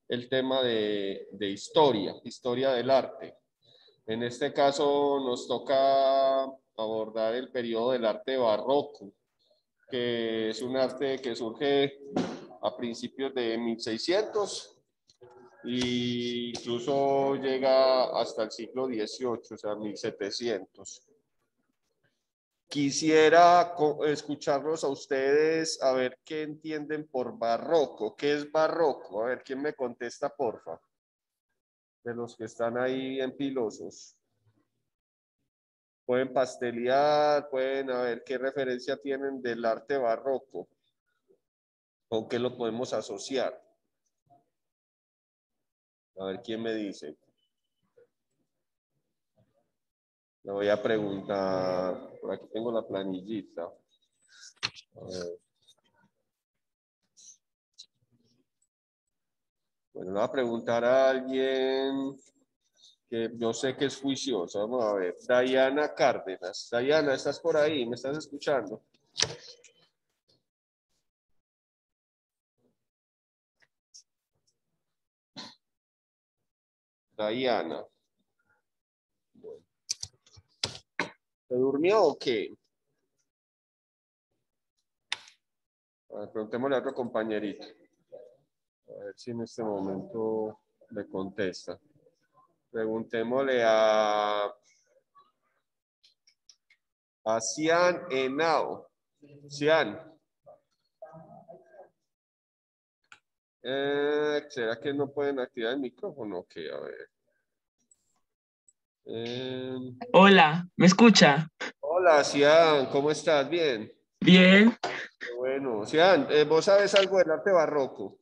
el tema de historia del arte. En este caso nos toca abordar el periodo del arte barroco, que es un arte que surge a principios de 1600 e incluso llega hasta el siglo XVIII, o sea, 1700. Quisiera escucharlos a ustedes, a ver qué entienden por barroco. ¿Qué es barroco? A ver, ¿quién me contesta, porfa? De los que están ahí en pilosos. Pueden pastelear, pueden a ver qué referencia tienen del arte barroco. ¿Con qué lo podemos asociar? A ver quién me dice. Le voy a preguntar. Por aquí tengo la planillita. A ver. Bueno, le voy a preguntar a alguien que yo sé que es juiciosa. Vamos a ver. Dayana Cárdenas. Dayana, ¿estás por ahí? ¿Me estás escuchando? Dayana. Bueno. ¿Se durmió o qué? A ver, preguntémosle a otro compañerito. A ver si en este momento le contesta. Preguntémosle a Cian Henao. Cian. ¿Será que no pueden activar el micrófono? Ok, a ver. Hola, ¿me escucha? Hola, Cian, ¿cómo estás? Bien. Bien. Qué bueno. Cian, ¿vos sabes algo del arte barroco?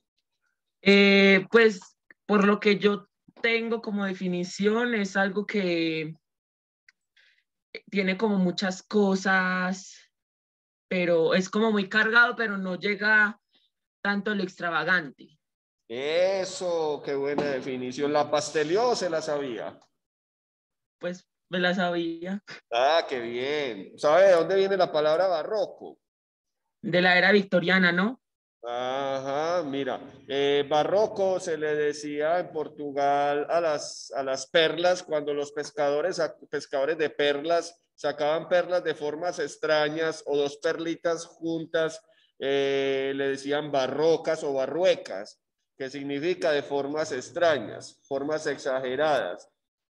Pues por lo que yo tengo como definición, es algo que tiene como muchas cosas, pero es como muy cargado, pero no llega tanto a lo extravagante. Eso, qué buena definición. ¿La pasteleó o se la sabía? Pues me la sabía. Ah, qué bien. ¿Sabe de dónde viene la palabra barroco? De la era victoriana, ¿no? Ajá, mira, barroco se le decía en Portugal a las perlas cuando los pescadores de perlas sacaban perlas de formas extrañas o dos perlitas juntas, le decían barrocas o barruecas, que significa de formas extrañas, formas exageradas.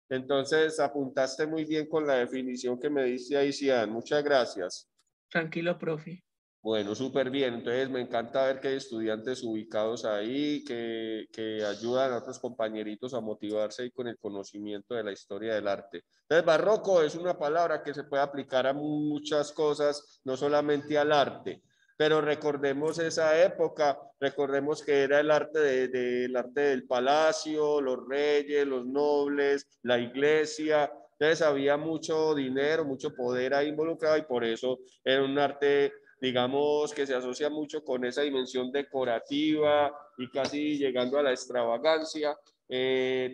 Entonces apuntaste muy bien con la definición que me diste ahí, Cian. Muchas gracias. Tranquilo, profe. Bueno, súper bien. Entonces me encanta ver que hay estudiantes ubicados ahí que ayudan a otros compañeritos a motivarse ahí con el conocimiento de la historia del arte. Entonces, barroco es una palabra que se puede aplicar a muchas cosas, no solamente al arte. Pero recordemos esa época, recordemos que era el arte el arte del palacio, los reyes, los nobles, la iglesia. Entonces había mucho dinero, mucho poder ahí involucrado y por eso era un arte, digamos, que se asocia mucho con esa dimensión decorativa y casi llegando a la extravagancia.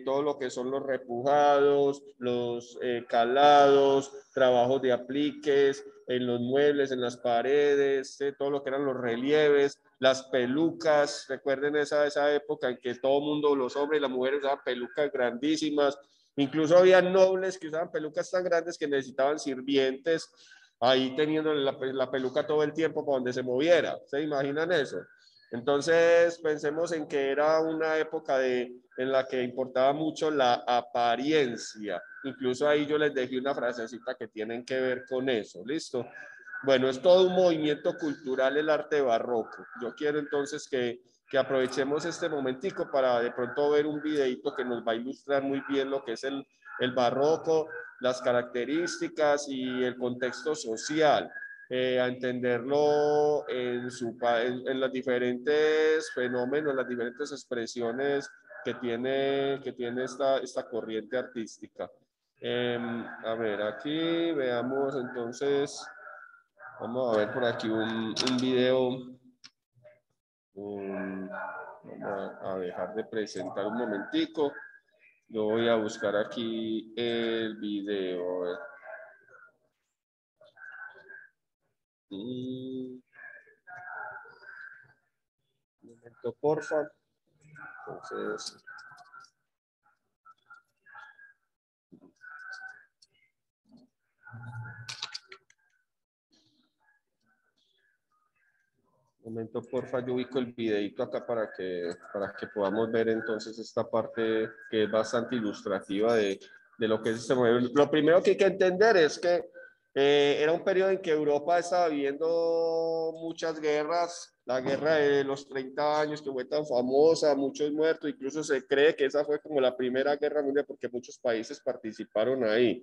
Todo lo que son los repujados, los calados, trabajos de apliques en los muebles, en las paredes, todo lo que eran los relieves, las pelucas. Recuerden esa época en que todo el mundo, los hombres y las mujeres usaban pelucas grandísimas. Incluso había nobles que usaban pelucas tan grandes que necesitaban sirvientes ahí teniendo la peluca todo el tiempo para donde se moviera. ¿Se imaginan eso? Entonces pensemos en que era una época en la que importaba mucho la apariencia. Incluso ahí yo les dejé una frasecita que tienen que ver con eso. ¿Listo? Bueno, es todo un movimiento cultural el arte barroco. Yo quiero entonces que que aprovechemos este momentico para de pronto ver un videito que nos va a ilustrar muy bien lo que es el barroco, las características y el contexto social, a entenderlo en los diferentes fenómenos, las diferentes expresiones que tiene esta corriente artística. A ver, aquí veamos entonces, vamos a ver por aquí un video. Vamos a dejar de presentar un momentico. Yo voy a buscar aquí el video. A ver. Un momento, porfa. Entonces. Un momento, porfa, yo ubico el videito acá para que podamos ver entonces esta parte que es bastante ilustrativa de lo que es este movimiento. Lo primero que hay que entender es que era un periodo en que Europa estaba viviendo muchas guerras, la guerra de los 30 años que fue tan famosa, muchos muertos, incluso se cree que esa fue como la primera guerra mundial porque muchos países participaron ahí.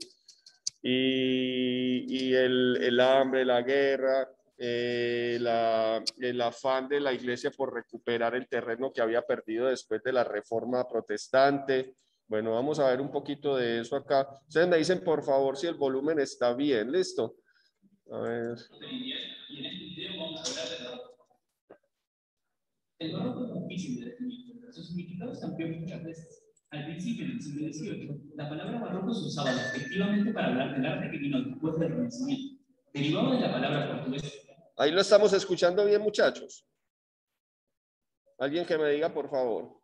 Y el hambre, la guerra, el afán de la iglesia por recuperar el terreno que había perdido después de la reforma protestante. Bueno, vamos a ver un poquito de eso acá. Ustedes me dicen, por favor, si el volumen está bien. ¿Listo? A ver. Y en este video vamos a hablar del barroco. El barroco es difícil de definir, pero su significado se amplió muchas veces. Al principio, en el siglo XVIII, la palabra barroco se usaba despectivamente para hablar del arte que vino después del Renacimiento. Derivado de la palabra portuguesa. Ahí lo estamos escuchando bien, muchachos. Alguien que me diga, por favor.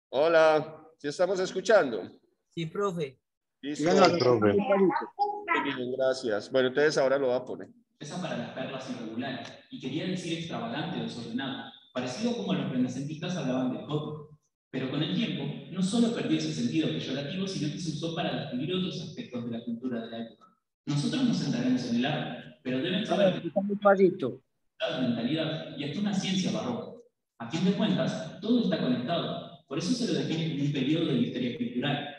Hola, ¿sí estamos escuchando? Sí, profe. Listo. profe. Muy bien, gracias. Bueno, entonces ahora lo va a poner. Esa para las perlas irregulares, y quería decir extravagante o desordenado, parecido como los renacentistas hablaban del gótico. Pero con el tiempo, no solo perdió ese sentido peyorativo, sino que se usó para describir otros aspectos de la cultura de la época. Nosotros nos centraremos en el arte, pero deben saber que la mentalidad y hasta una ciencia barroca. A fin de cuentas, todo está conectado. Por eso se lo define como un periodo de la historia cultural.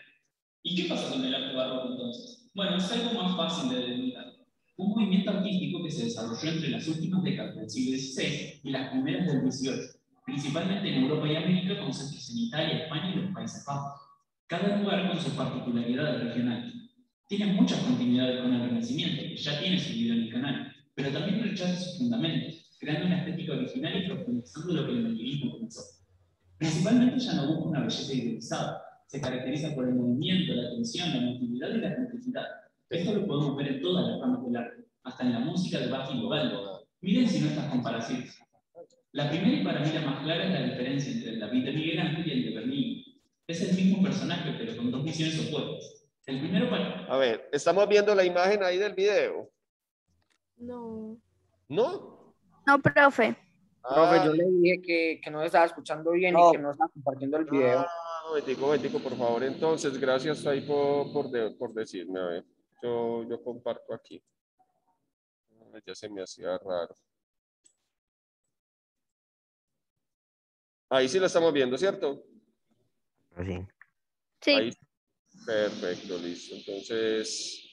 ¿Y qué pasa con el arte barroco entonces? Bueno, es algo más fácil de delimitar. Un movimiento artístico que se desarrolló entre las últimas décadas del siglo XVI y las primeras del XVIII, principalmente en Europa y América, con centros en Italia, España y los Países Bajos. Cada lugar con sus particularidades regionales. Tiene muchas continuidades con el Renacimiento, que ya tiene su video en el canal, pero también rechaza sus fundamentos, creando una estética original y profundizando lo que el manierismo comenzó. Principalmente ya no busca una belleza idealizada, se caracteriza por el movimiento, la tensión, la emotividad y la complejidad. Esto lo podemos ver en todas las ramas del arte, hasta en la música de Bach y Vivaldi. Miren si no estas comparaciones. La primera y para mí la más clara es la diferencia entre el David de Miguel Ángel y el de Bernini. Es el mismo personaje, pero con dos visiones opuestas. El primero para... A ver, ¿estamos viendo la imagen ahí del video? No. ¿No? No, profe. Profe, yo le dije que no estaba escuchando bien y que no estaba compartiendo el video. Momentico, por favor. Entonces, gracias ahí por decirme. A ver, yo comparto aquí. Ya se me hacía raro. Ahí sí lo estamos viendo, ¿cierto? Sí. Sí. Ahí. Perfecto, listo. Entonces...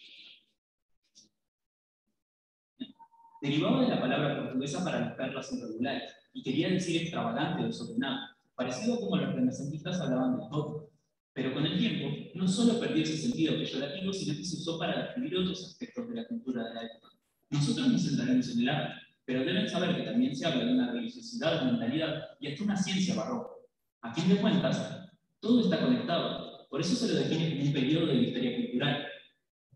Derivado de la palabra portuguesa para las perlas irregulares, y quería decir extravagante o desordenado, parecido como los renacentistas hablaban del gótico. Pero con el tiempo, no solo perdió ese sentido peyorativo, sino que se usó para describir otros aspectos de la cultura de la época. Nosotros nos centraremos en el arte, pero deben saber que también se habla de una religiosidad, mentalidad y hasta una ciencia barroca. A fin de cuentas, todo está conectado, por eso se lo define como un periodo de la historia cultural.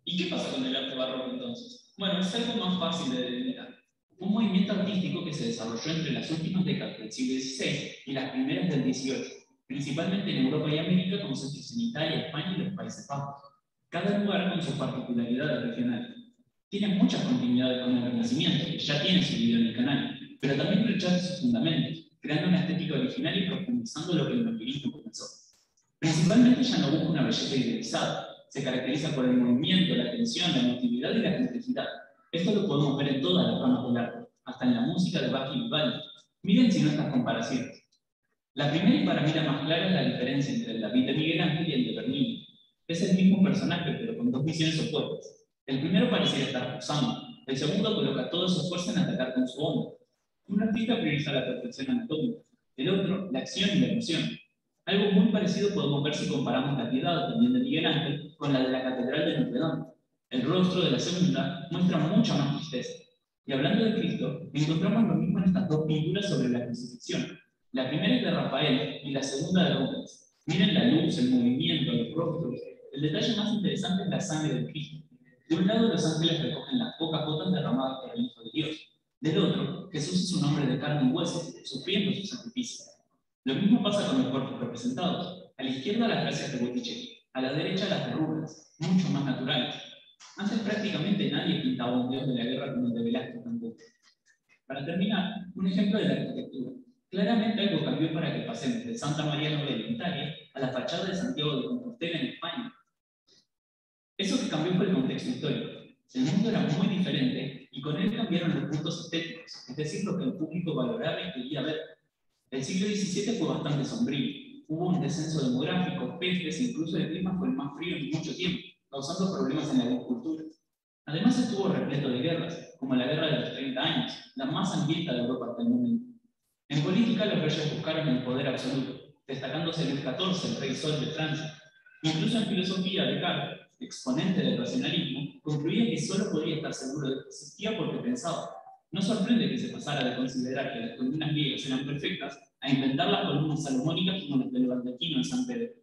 ¿Y qué pasa con el arte barroco entonces? Bueno, es algo más fácil de delimitar. Un movimiento artístico que se desarrolló entre las últimas décadas del siglo XVI y las primeras del XVIII, principalmente en Europa y América, con centros en Italia, España y los Países Bajos. Cada lugar con sus particularidades regionales. Tiene muchas continuidades con el Renacimiento, que ya tiene su video en el canal, pero también rechaza sus fundamentos, creando una estética original y profundizando lo que el manierismo comenzó. Principalmente ya no busca una belleza idealizada, se caracteriza por el movimiento, la tensión, la emotividad y la complejidad. Esto lo podemos ver en todas las ramas del arte, hasta en la música de Bach y Vivaldi. Miren si no estas comparaciones. La primera y para mí la más clara es la diferencia entre el David de Miguel Ángel y el de Bernini. Es el mismo personaje, pero con dos visiones opuestas. El primero pareciera estar posando, el segundo coloca todo su esfuerzo en atacar con su onda. Un artista prioriza la perfección anatómica, el otro la acción y la emoción. Algo muy parecido podemos ver si comparamos la Piedad, también de Miguel Ángel, con la de la Catedral de Notre Dame. El rostro de la segunda muestra mucha más tristeza. Y hablando de Cristo, encontramos lo mismo en estas dos pinturas sobre la crucifixión. La primera es de Rafael y la segunda de Rubens. Miren la luz, el movimiento, los rostros. El detalle más interesante es la sangre de Cristo. De un lado, los ángeles recogen las pocas gotas derramadas por el Hijo de Dios. Del otro, Jesús es un hombre de carne y hueso, sufriendo su sacrificio. Lo mismo pasa con los cuerpos representados. A la izquierda las gracias de Botticelli, a la derecha las de Rubens, mucho más naturales. Antes prácticamente nadie pintaba un dios de la guerra como el de Velázquez tampoco. Para terminar, un ejemplo de la arquitectura. Claramente algo cambió para que pasemos de Santa María Novella en Italia a la fachada de Santiago de Compostela en España. Eso que cambió fue el contexto histórico. El mundo era muy diferente y con él cambiaron los puntos estéticos, es decir, lo que el público valoraba y quería ver. El siglo XVII fue bastante sombrío. Hubo un descenso demográfico, pestes e incluso el clima fue el más frío en mucho tiempo, causando problemas en la agricultura. Además estuvo repleto de guerras, como la Guerra de los 30 años, la más sangrienta de Europa hasta el momento. En política los reyes buscaron el poder absoluto, destacándose Luis XIV, el rey sol de Francia. Incluso en filosofía, Descartes, exponente del racionalismo, concluía que solo podía estar seguro de que existía porque pensaba. No sorprende que se pasara de considerar que las columnas griegas eran perfectas a inventar las columnas salomónicas como las del Baldacchino en San Pedro.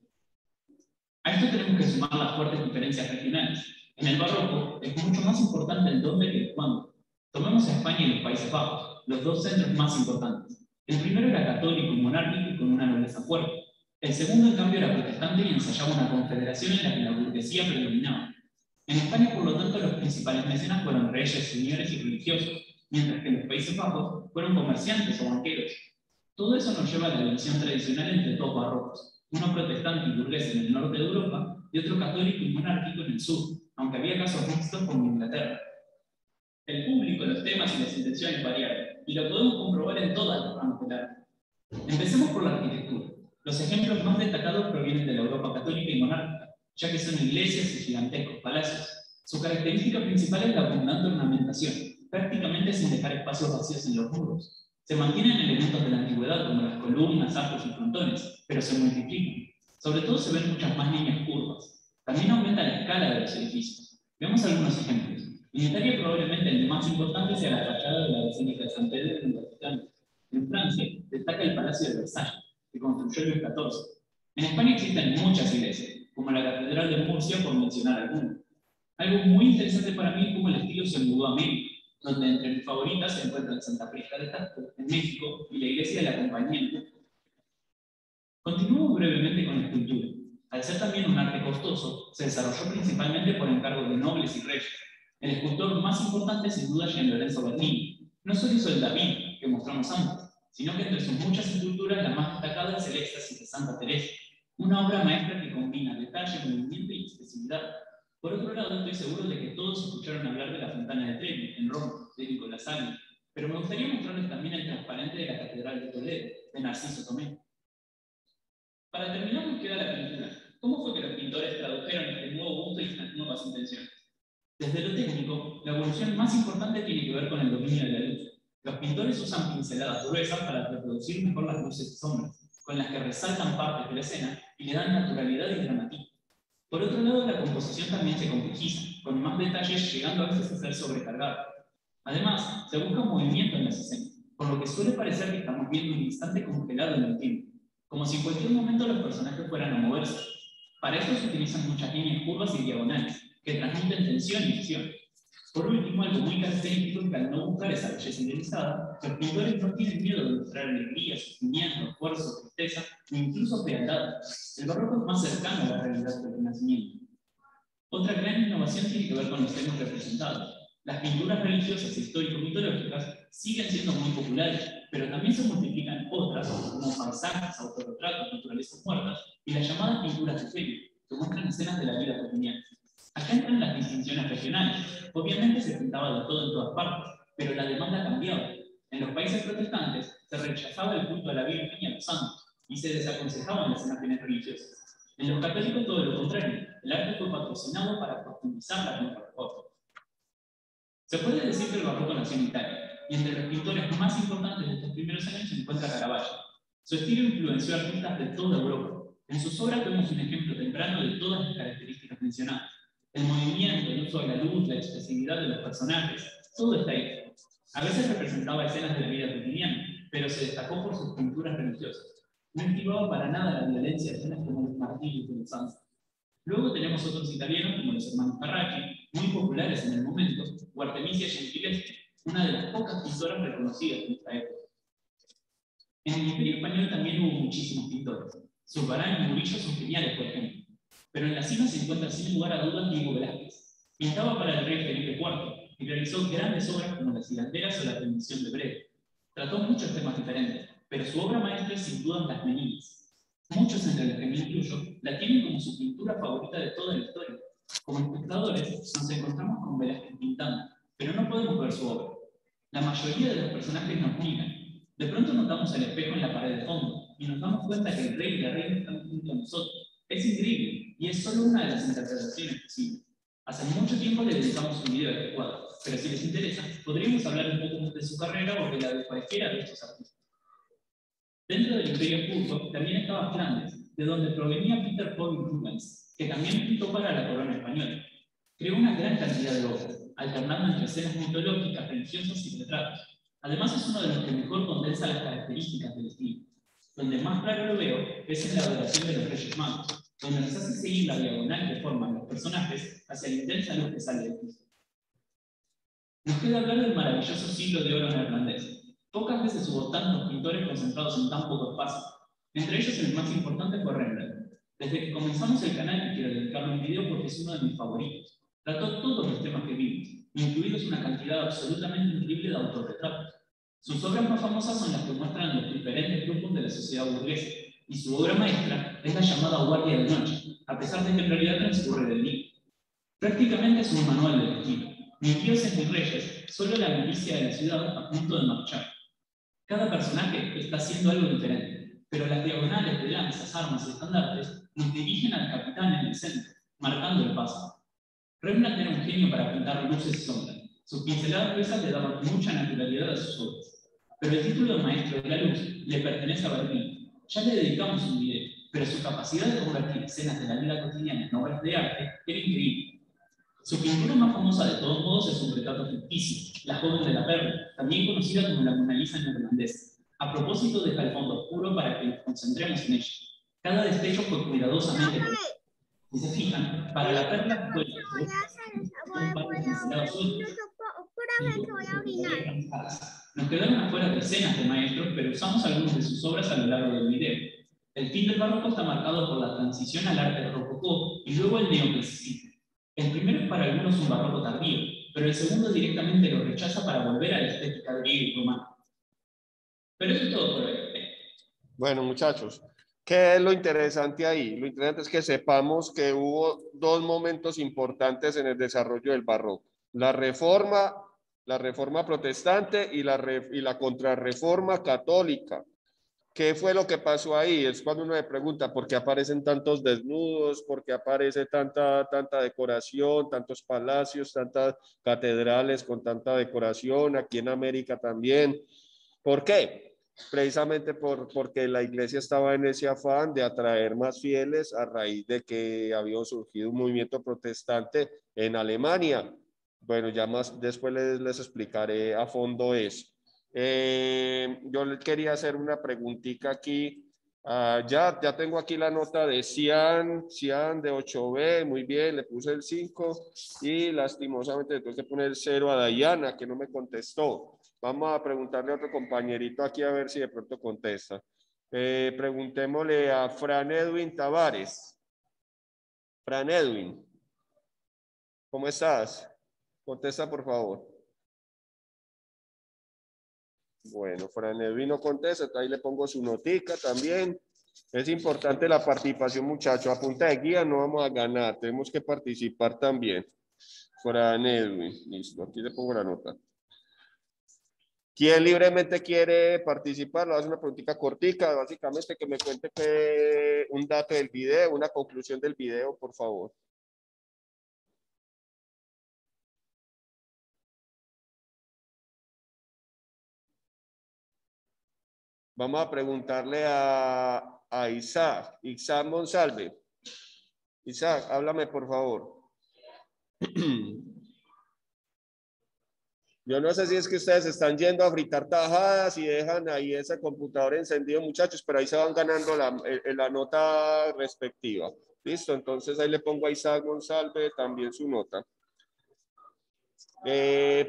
A esto tenemos que sumar las fuertes diferencias regionales. En el barroco es mucho más importante el dónde que el cuándo. Tomemos a España y los Países Bajos, los dos centros más importantes. El primero era católico y monárquico y con una nobleza fuerte. El segundo, en cambio, era protestante y ensayaba una confederación en la que la burguesía predominaba. En España, por lo tanto, los principales mecenas fueron reyes, señores y religiosos, mientras que en los Países Bajos fueron comerciantes o banqueros. Todo eso nos lleva a la división tradicional entre dos barrocos, uno protestante y burgués en el norte de Europa y otro católico y monárquico en el sur, aunque había casos mixtos como Inglaterra. El público, los temas y las intenciones variaron, y lo podemos comprobar en todas las ramas del arte. Empecemos por la arquitectura. Los ejemplos más destacados provienen de la Europa católica y monárquica, ya que son iglesias y gigantescos palacios. Su característica principal es la abundante ornamentación, prácticamente sin dejar espacios vacíos en los muros. Se mantienen elementos de la antigüedad como las columnas, arcos y frontones, pero se multiplican. Sobre todo se ven muchas más líneas curvas. También aumenta la escala de los edificios. Veamos algunos ejemplos. En Italia probablemente el más importante sea la fachada de la Basílica de San Pedro en el Vaticano. En Francia destaca el Palacio de Versalles, que construyó Luis XIV. En España existen muchas iglesias, como la Catedral de Murcia, por mencionar alguna. Algo muy interesante para mí es cómo el estilo se mudó a México, donde entre mis favoritas se encuentran Santa Prisca de Tasco, en México, y la iglesia de la Compañía en Cuba. Continúo brevemente con la escultura. Al ser también un arte costoso, se desarrolló principalmente por encargo de nobles y reyes. El escultor más importante sin duda es Gian Lorenzo Bernini. No solo hizo el David, que mostramos antes, sino que entre sus muchas esculturas la más destacada es el Éxtasis de Santa Teresa, una obra maestra que combina detalle, movimiento y expresividad. Por otro lado, estoy seguro de que todos escucharon hablar de la Fontana de Trevi, en Roma, de Nicolás Sali, pero me gustaría mostrarles también el transparente de la Catedral de Toledo, de Narciso Tomé. Para terminar nos queda la pintura. ¿Cómo fue que los pintores tradujeron este nuevo gusto y estas nuevas intenciones? Desde lo técnico, la evolución más importante tiene que ver con el dominio de la luz. Los pintores usan pinceladas gruesas para reproducir mejor las luces y sombras, con las que resaltan partes de la escena y le dan naturalidad y dramatismo. Por otro lado, la composición también se complejiza, con más detalles llegando a veces a ser sobrecargado. Además, se busca movimiento en las escenas, por lo que suele parecer que estamos viendo un instante congelado en el tiempo, como si en cualquier momento los personajes fueran a moverse. Para esto se utilizan muchas líneas curvas y diagonales, que transmiten tensión y acción. Por último, algo muy característico es que al no buscar esa belleza idealizada, los pintores no tienen miedo de mostrar alegría, sufrimiento, esfuerzo, tristeza o incluso fealdad. El barroco es más cercano a la realidad del Renacimiento. Otra gran innovación tiene que ver con los temas representados. Las pinturas religiosas e histórico-mitológicas siguen siendo muy populares, pero también se multiplican otras, como paisajes, autorretratos, naturalezas muertas y las llamadas pinturas de feria, que muestran escenas de la vida cotidiana. Acá entran las distinciones regionales. Obviamente se pintaba de todo en todas partes, pero la demanda cambiaba. En los países protestantes se rechazaba el culto a la Virgen y a los santos, y se desaconsejaban las imágenes religiosas. En los católicos todo lo contrario, el arte fue patrocinado para profundizar la contrarreforma. Se puede decir que el barroco nació en Italia, y entre los pintores más importantes de estos primeros años se encuentra Caravaggio. Su estilo influenció a artistas de toda Europa. En sus obras vemos un ejemplo temprano de todas las características mencionadas. El movimiento, el uso de la luz, la expresividad de los personajes, todo está ahí. A veces representaba escenas de la vida cotidiana, pero se destacó por sus pinturas religiosas. No esquivaba para nada la violencia de escenas como los martillos de los santos. Luego tenemos otros italianos como los hermanos Carracci, muy populares en el momento, o Artemisia Gentileschi, una de las pocas pintoras reconocidas en esta época. En el Imperio Español también hubo muchísimos pintores. Zurbarán y Murillo son geniales, por ejemplo. Pero en la cima se encuentra sin lugar a dudas Diego Velázquez. Pintaba para el rey Felipe IV y realizó grandes obras como Las hilanderas o La bendición de Breve. Trató muchos temas diferentes, pero su obra maestra es sin duda Las Meninas. Muchos, entre los que me incluyo, la tienen como su pintura favorita de toda la historia. Como espectadores, nos encontramos con Velázquez pintando, pero no podemos ver su obra. La mayoría de los personajes nos miran. De pronto notamos el espejo en la pared de fondo y nos damos cuenta que el rey y la reina están junto a nosotros. Es increíble y es solo una de las interpretaciones posibles. Hace mucho tiempo le dedicamos un video a este cuadro, pero si les interesa, podríamos hablar un poco más de su carrera o de la de cualquiera de estos artistas. Dentro del Imperio Habsburgo también estaba Flandes, de donde provenía Peter Paul Rubens, que también pintó para la corona española. Creó una gran cantidad de obras, alternando entre escenas mitológicas, religiosas y retratos. Además es uno de los que mejor condensa las características del estilo. Donde más claro lo veo es en la adoración de los Reyes Magos, donde nos hace seguir la diagonal que forman los personajes hacia la intensa luz que sale de Cristo. Nos queda hablar del maravilloso siglo de oro neerlandés. Pocas veces hubo tantos pintores concentrados en tan poco espacio. Entre ellos el más importante fue Rembrandt. Desde que comenzamos el canal quiero dedicarle un video porque es uno de mis favoritos. Trató todos los temas que vimos, incluidos una cantidad absolutamente increíble de autorretratos. Sus obras más famosas son las que muestran los diferentes grupos de la sociedad burguesa, y su obra maestra es la llamada Guardia de Noche, a pesar de que en realidad transcurre del día. Prácticamente es un manual del estilo. Ni dioses ni reyes, solo la milicia de la ciudad a punto de marchar. Cada personaje está haciendo algo diferente, pero las diagonales de lanzas, armas y estandartes nos dirigen al capitán en el centro, marcando el paso. Rembrandt era un genio para pintar luces y sombras. Sus pinceladas gruesas le daban mucha naturalidad a sus obras. Pero el título de maestro de la luz le pertenece a Berlín. Ya le dedicamos un video, pero su capacidad de convertir escenas de la vida cotidiana en obras de arte era increíble. Su pintura más famosa de todos modos es un retrato ficticio, La joven de la perla, también conocida como la Mona Lisa neerlandesa. A propósito deja el fondo oscuro para que nos concentremos en ella. Cada destello fue cuidadosamente cortado. Si se fijan, para la perla fue nos quedaron afuera decenas de maestros, pero usamos algunas de sus obras a lo largo del video. El fin del barroco está marcado por la transición al arte rococó y luego el neoclasicismo. El primero es para algunos un barroco tardío, pero el segundo directamente lo rechaza para volver a la estética griega y romana. Pero eso es todo por hoy. Bueno, muchachos, ¿qué es lo interesante ahí? Lo interesante es que sepamos que hubo dos momentos importantes en el desarrollo del barroco. La reforma protestante y la contrarreforma católica. ¿Qué fue lo que pasó ahí? Es cuando uno me pregunta por qué aparecen tantos desnudos, por qué aparece tanta decoración, tantos palacios, tantas catedrales con tanta decoración, aquí en América también. ¿Por qué? Precisamente porque la iglesia estaba en ese afán de atraer más fieles a raíz de que había surgido un movimiento protestante en Alemania. Bueno, ya más después les explicaré a fondo eso. Yo le quería hacer una preguntita aquí. Ya tengo aquí la nota de Cian de 8B, muy bien, le puse el 5 y lastimosamente tengo que poner el 0 a Dayana, que no me contestó. Vamos a preguntarle a otro compañerito aquí a ver si de pronto contesta. Preguntémosle a Fran Edwin Tavares. Fran Edwin, ¿cómo estás? Contesta, por favor. Bueno, Fran Edwin no contesta, ahí le pongo su notica también. Es importante la participación, muchachos. A punta de guía no vamos a ganar, tenemos que participar también. Fran Edwin, listo, aquí le pongo la nota. ¿Quién libremente quiere participar? Le voy a hacer una preguntita cortica, básicamente que me cuente un dato del video, una conclusión del video, por favor. Vamos a preguntarle a Isaac Monsalve. Isaac, háblame, por favor. Yo no sé si es que ustedes están yendo a fritar tajadas y dejan ahí ese computador encendido, muchachos, pero ahí se van ganando la nota respectiva. Listo, entonces ahí le pongo a Isaac Monsalve también su nota.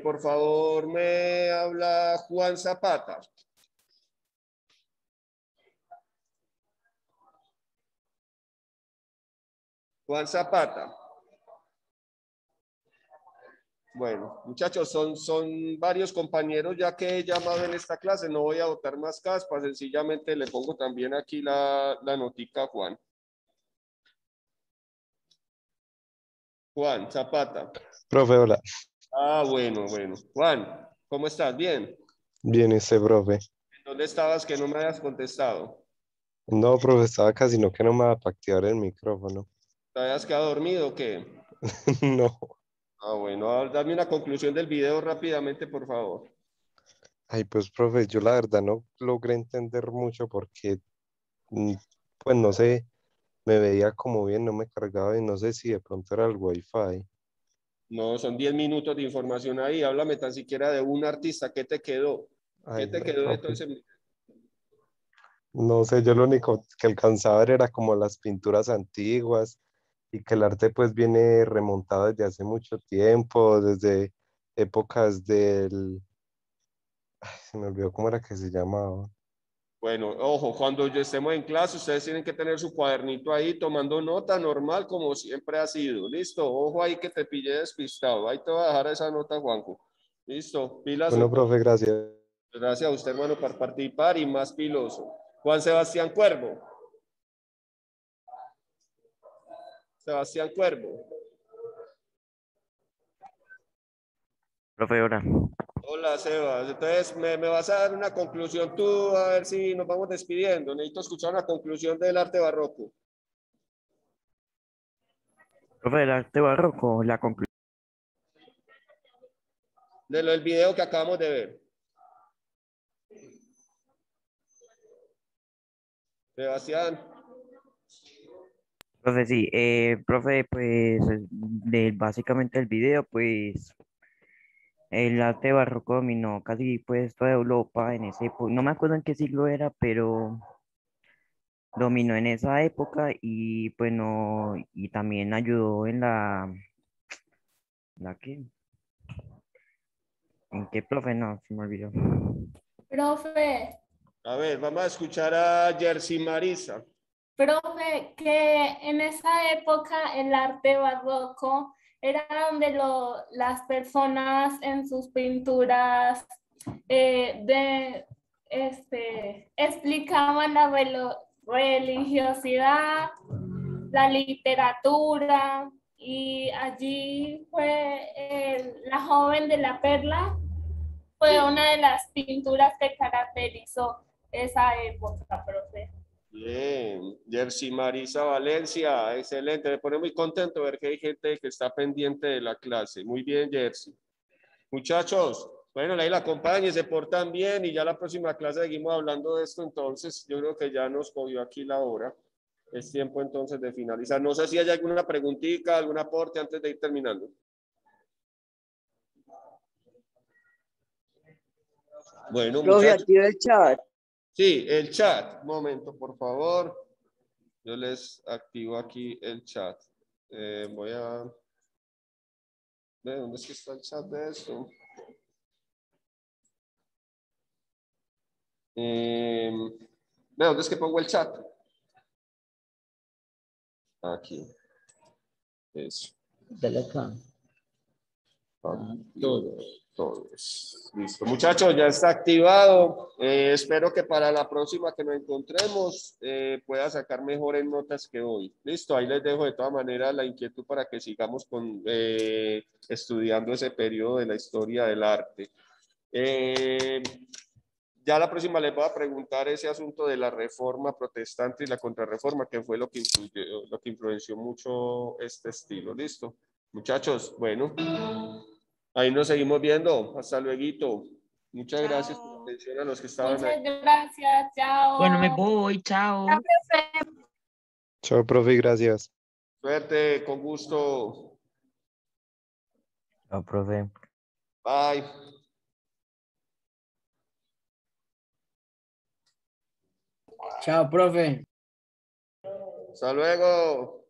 Por favor, me habla Juan Zapata. Juan Zapata. Bueno, muchachos, son varios compañeros ya que he llamado en esta clase. No voy a botar más caspas, sencillamente le pongo también aquí la notica a Juan. Juan Zapata. Profe, hola. Ah, bueno. Juan, ¿cómo estás? ¿Bien? Bien, profe. ¿Dónde estabas que no me hayas contestado? No, profe, estaba casi no que no me va para activar el micrófono. ¿Te habías quedado dormido o qué? No. Ah, bueno, dame una conclusión del video rápidamente, por favor. Ay, pues, profe, yo la verdad no logré entender mucho porque, pues, no sé, me veía como bien, no me cargaba y no sé si de pronto era el wifi. No, son 10 minutos de información ahí. Háblame tan siquiera de un artista. ¿Qué te quedó? ¿Qué Ay, te no, quedó de todo profe. ese? No sé, yo lo único que alcanzaba a ver era como las pinturas antiguas y que el arte pues viene remontado desde hace mucho tiempo, desde épocas del... Ay, se me olvidó cómo era que se llamaba. Bueno, ojo, cuando ya estemos en clase, ustedes tienen que tener su cuadernito ahí tomando nota normal, como siempre ha sido. Listo, ojo ahí que te pillé despistado. Ahí te voy a dejar esa nota, Juanjo. Listo, pilas. Bueno, profe, gracias. Gracias a usted, hermano, por participar y más piloso. Juan Sebastián Cuervo. Sebastián Cuervo. Profe, hola. Hola, Sebas. Entonces, ¿me vas a dar una conclusión tú? A ver si nos vamos despidiendo. Necesito escuchar una conclusión del arte barroco. Profe, el arte barroco, la conclusión. De lo del video que acabamos de ver. Sebastián. Profe, sí, profe, pues, básicamente el video, pues, el arte barroco dominó casi, pues, toda Europa en ese, no me acuerdo en qué siglo era, pero dominó en esa época y, pues, no, y también ayudó en ¿la qué? ¿En qué, profe? No, se me olvidó. Profe, A ver, vamos a escuchar a Jersey Marisa. profe, que en esa época el arte barroco era donde las personas en sus pinturas explicaban la religiosidad, la literatura, y allí fue la joven de la perla, fue una de las pinturas que caracterizó esa época, profe. Bien, Jersey Marisa Valencia, excelente. Me pone muy contento ver que hay gente que está pendiente de la clase. Muy bien, Jersey. Muchachos, bueno, ahí la acompañen, se portan bien y ya la próxima clase seguimos hablando de esto. Entonces, yo creo que ya nos cogió aquí la hora. Es tiempo entonces de finalizar. No sé si hay alguna preguntita, algún aporte antes de ir terminando. Bueno, Profe, muchachos. activa el chat. Sí, el chat. Un momento, por favor. Yo les activo aquí el chat. Voy a... ¿De dónde es que está el chat de esto? ¿De dónde es que pongo el chat? Aquí. Eso. Dale acá. Todos. Listo. Muchachos, ya está activado. Espero que para la próxima que nos encontremos pueda sacar mejores notas que hoy. Listo, ahí les dejo de todas maneras la inquietud para que sigamos estudiando ese periodo de la historia del arte. Ya la próxima les voy a preguntar ese asunto de la reforma protestante y la contrarreforma, que fue lo que influenció mucho este estilo. ¿Listo? Muchachos, bueno, ahí nos seguimos viendo. Hasta luego. Muchas gracias por la atención a los que estaban ahí. Muchas gracias, chao. Bueno, me voy, chao. Chao, profe, gracias. Suerte, con gusto. Chao, profe. Bye. Chao, profe. Hasta luego.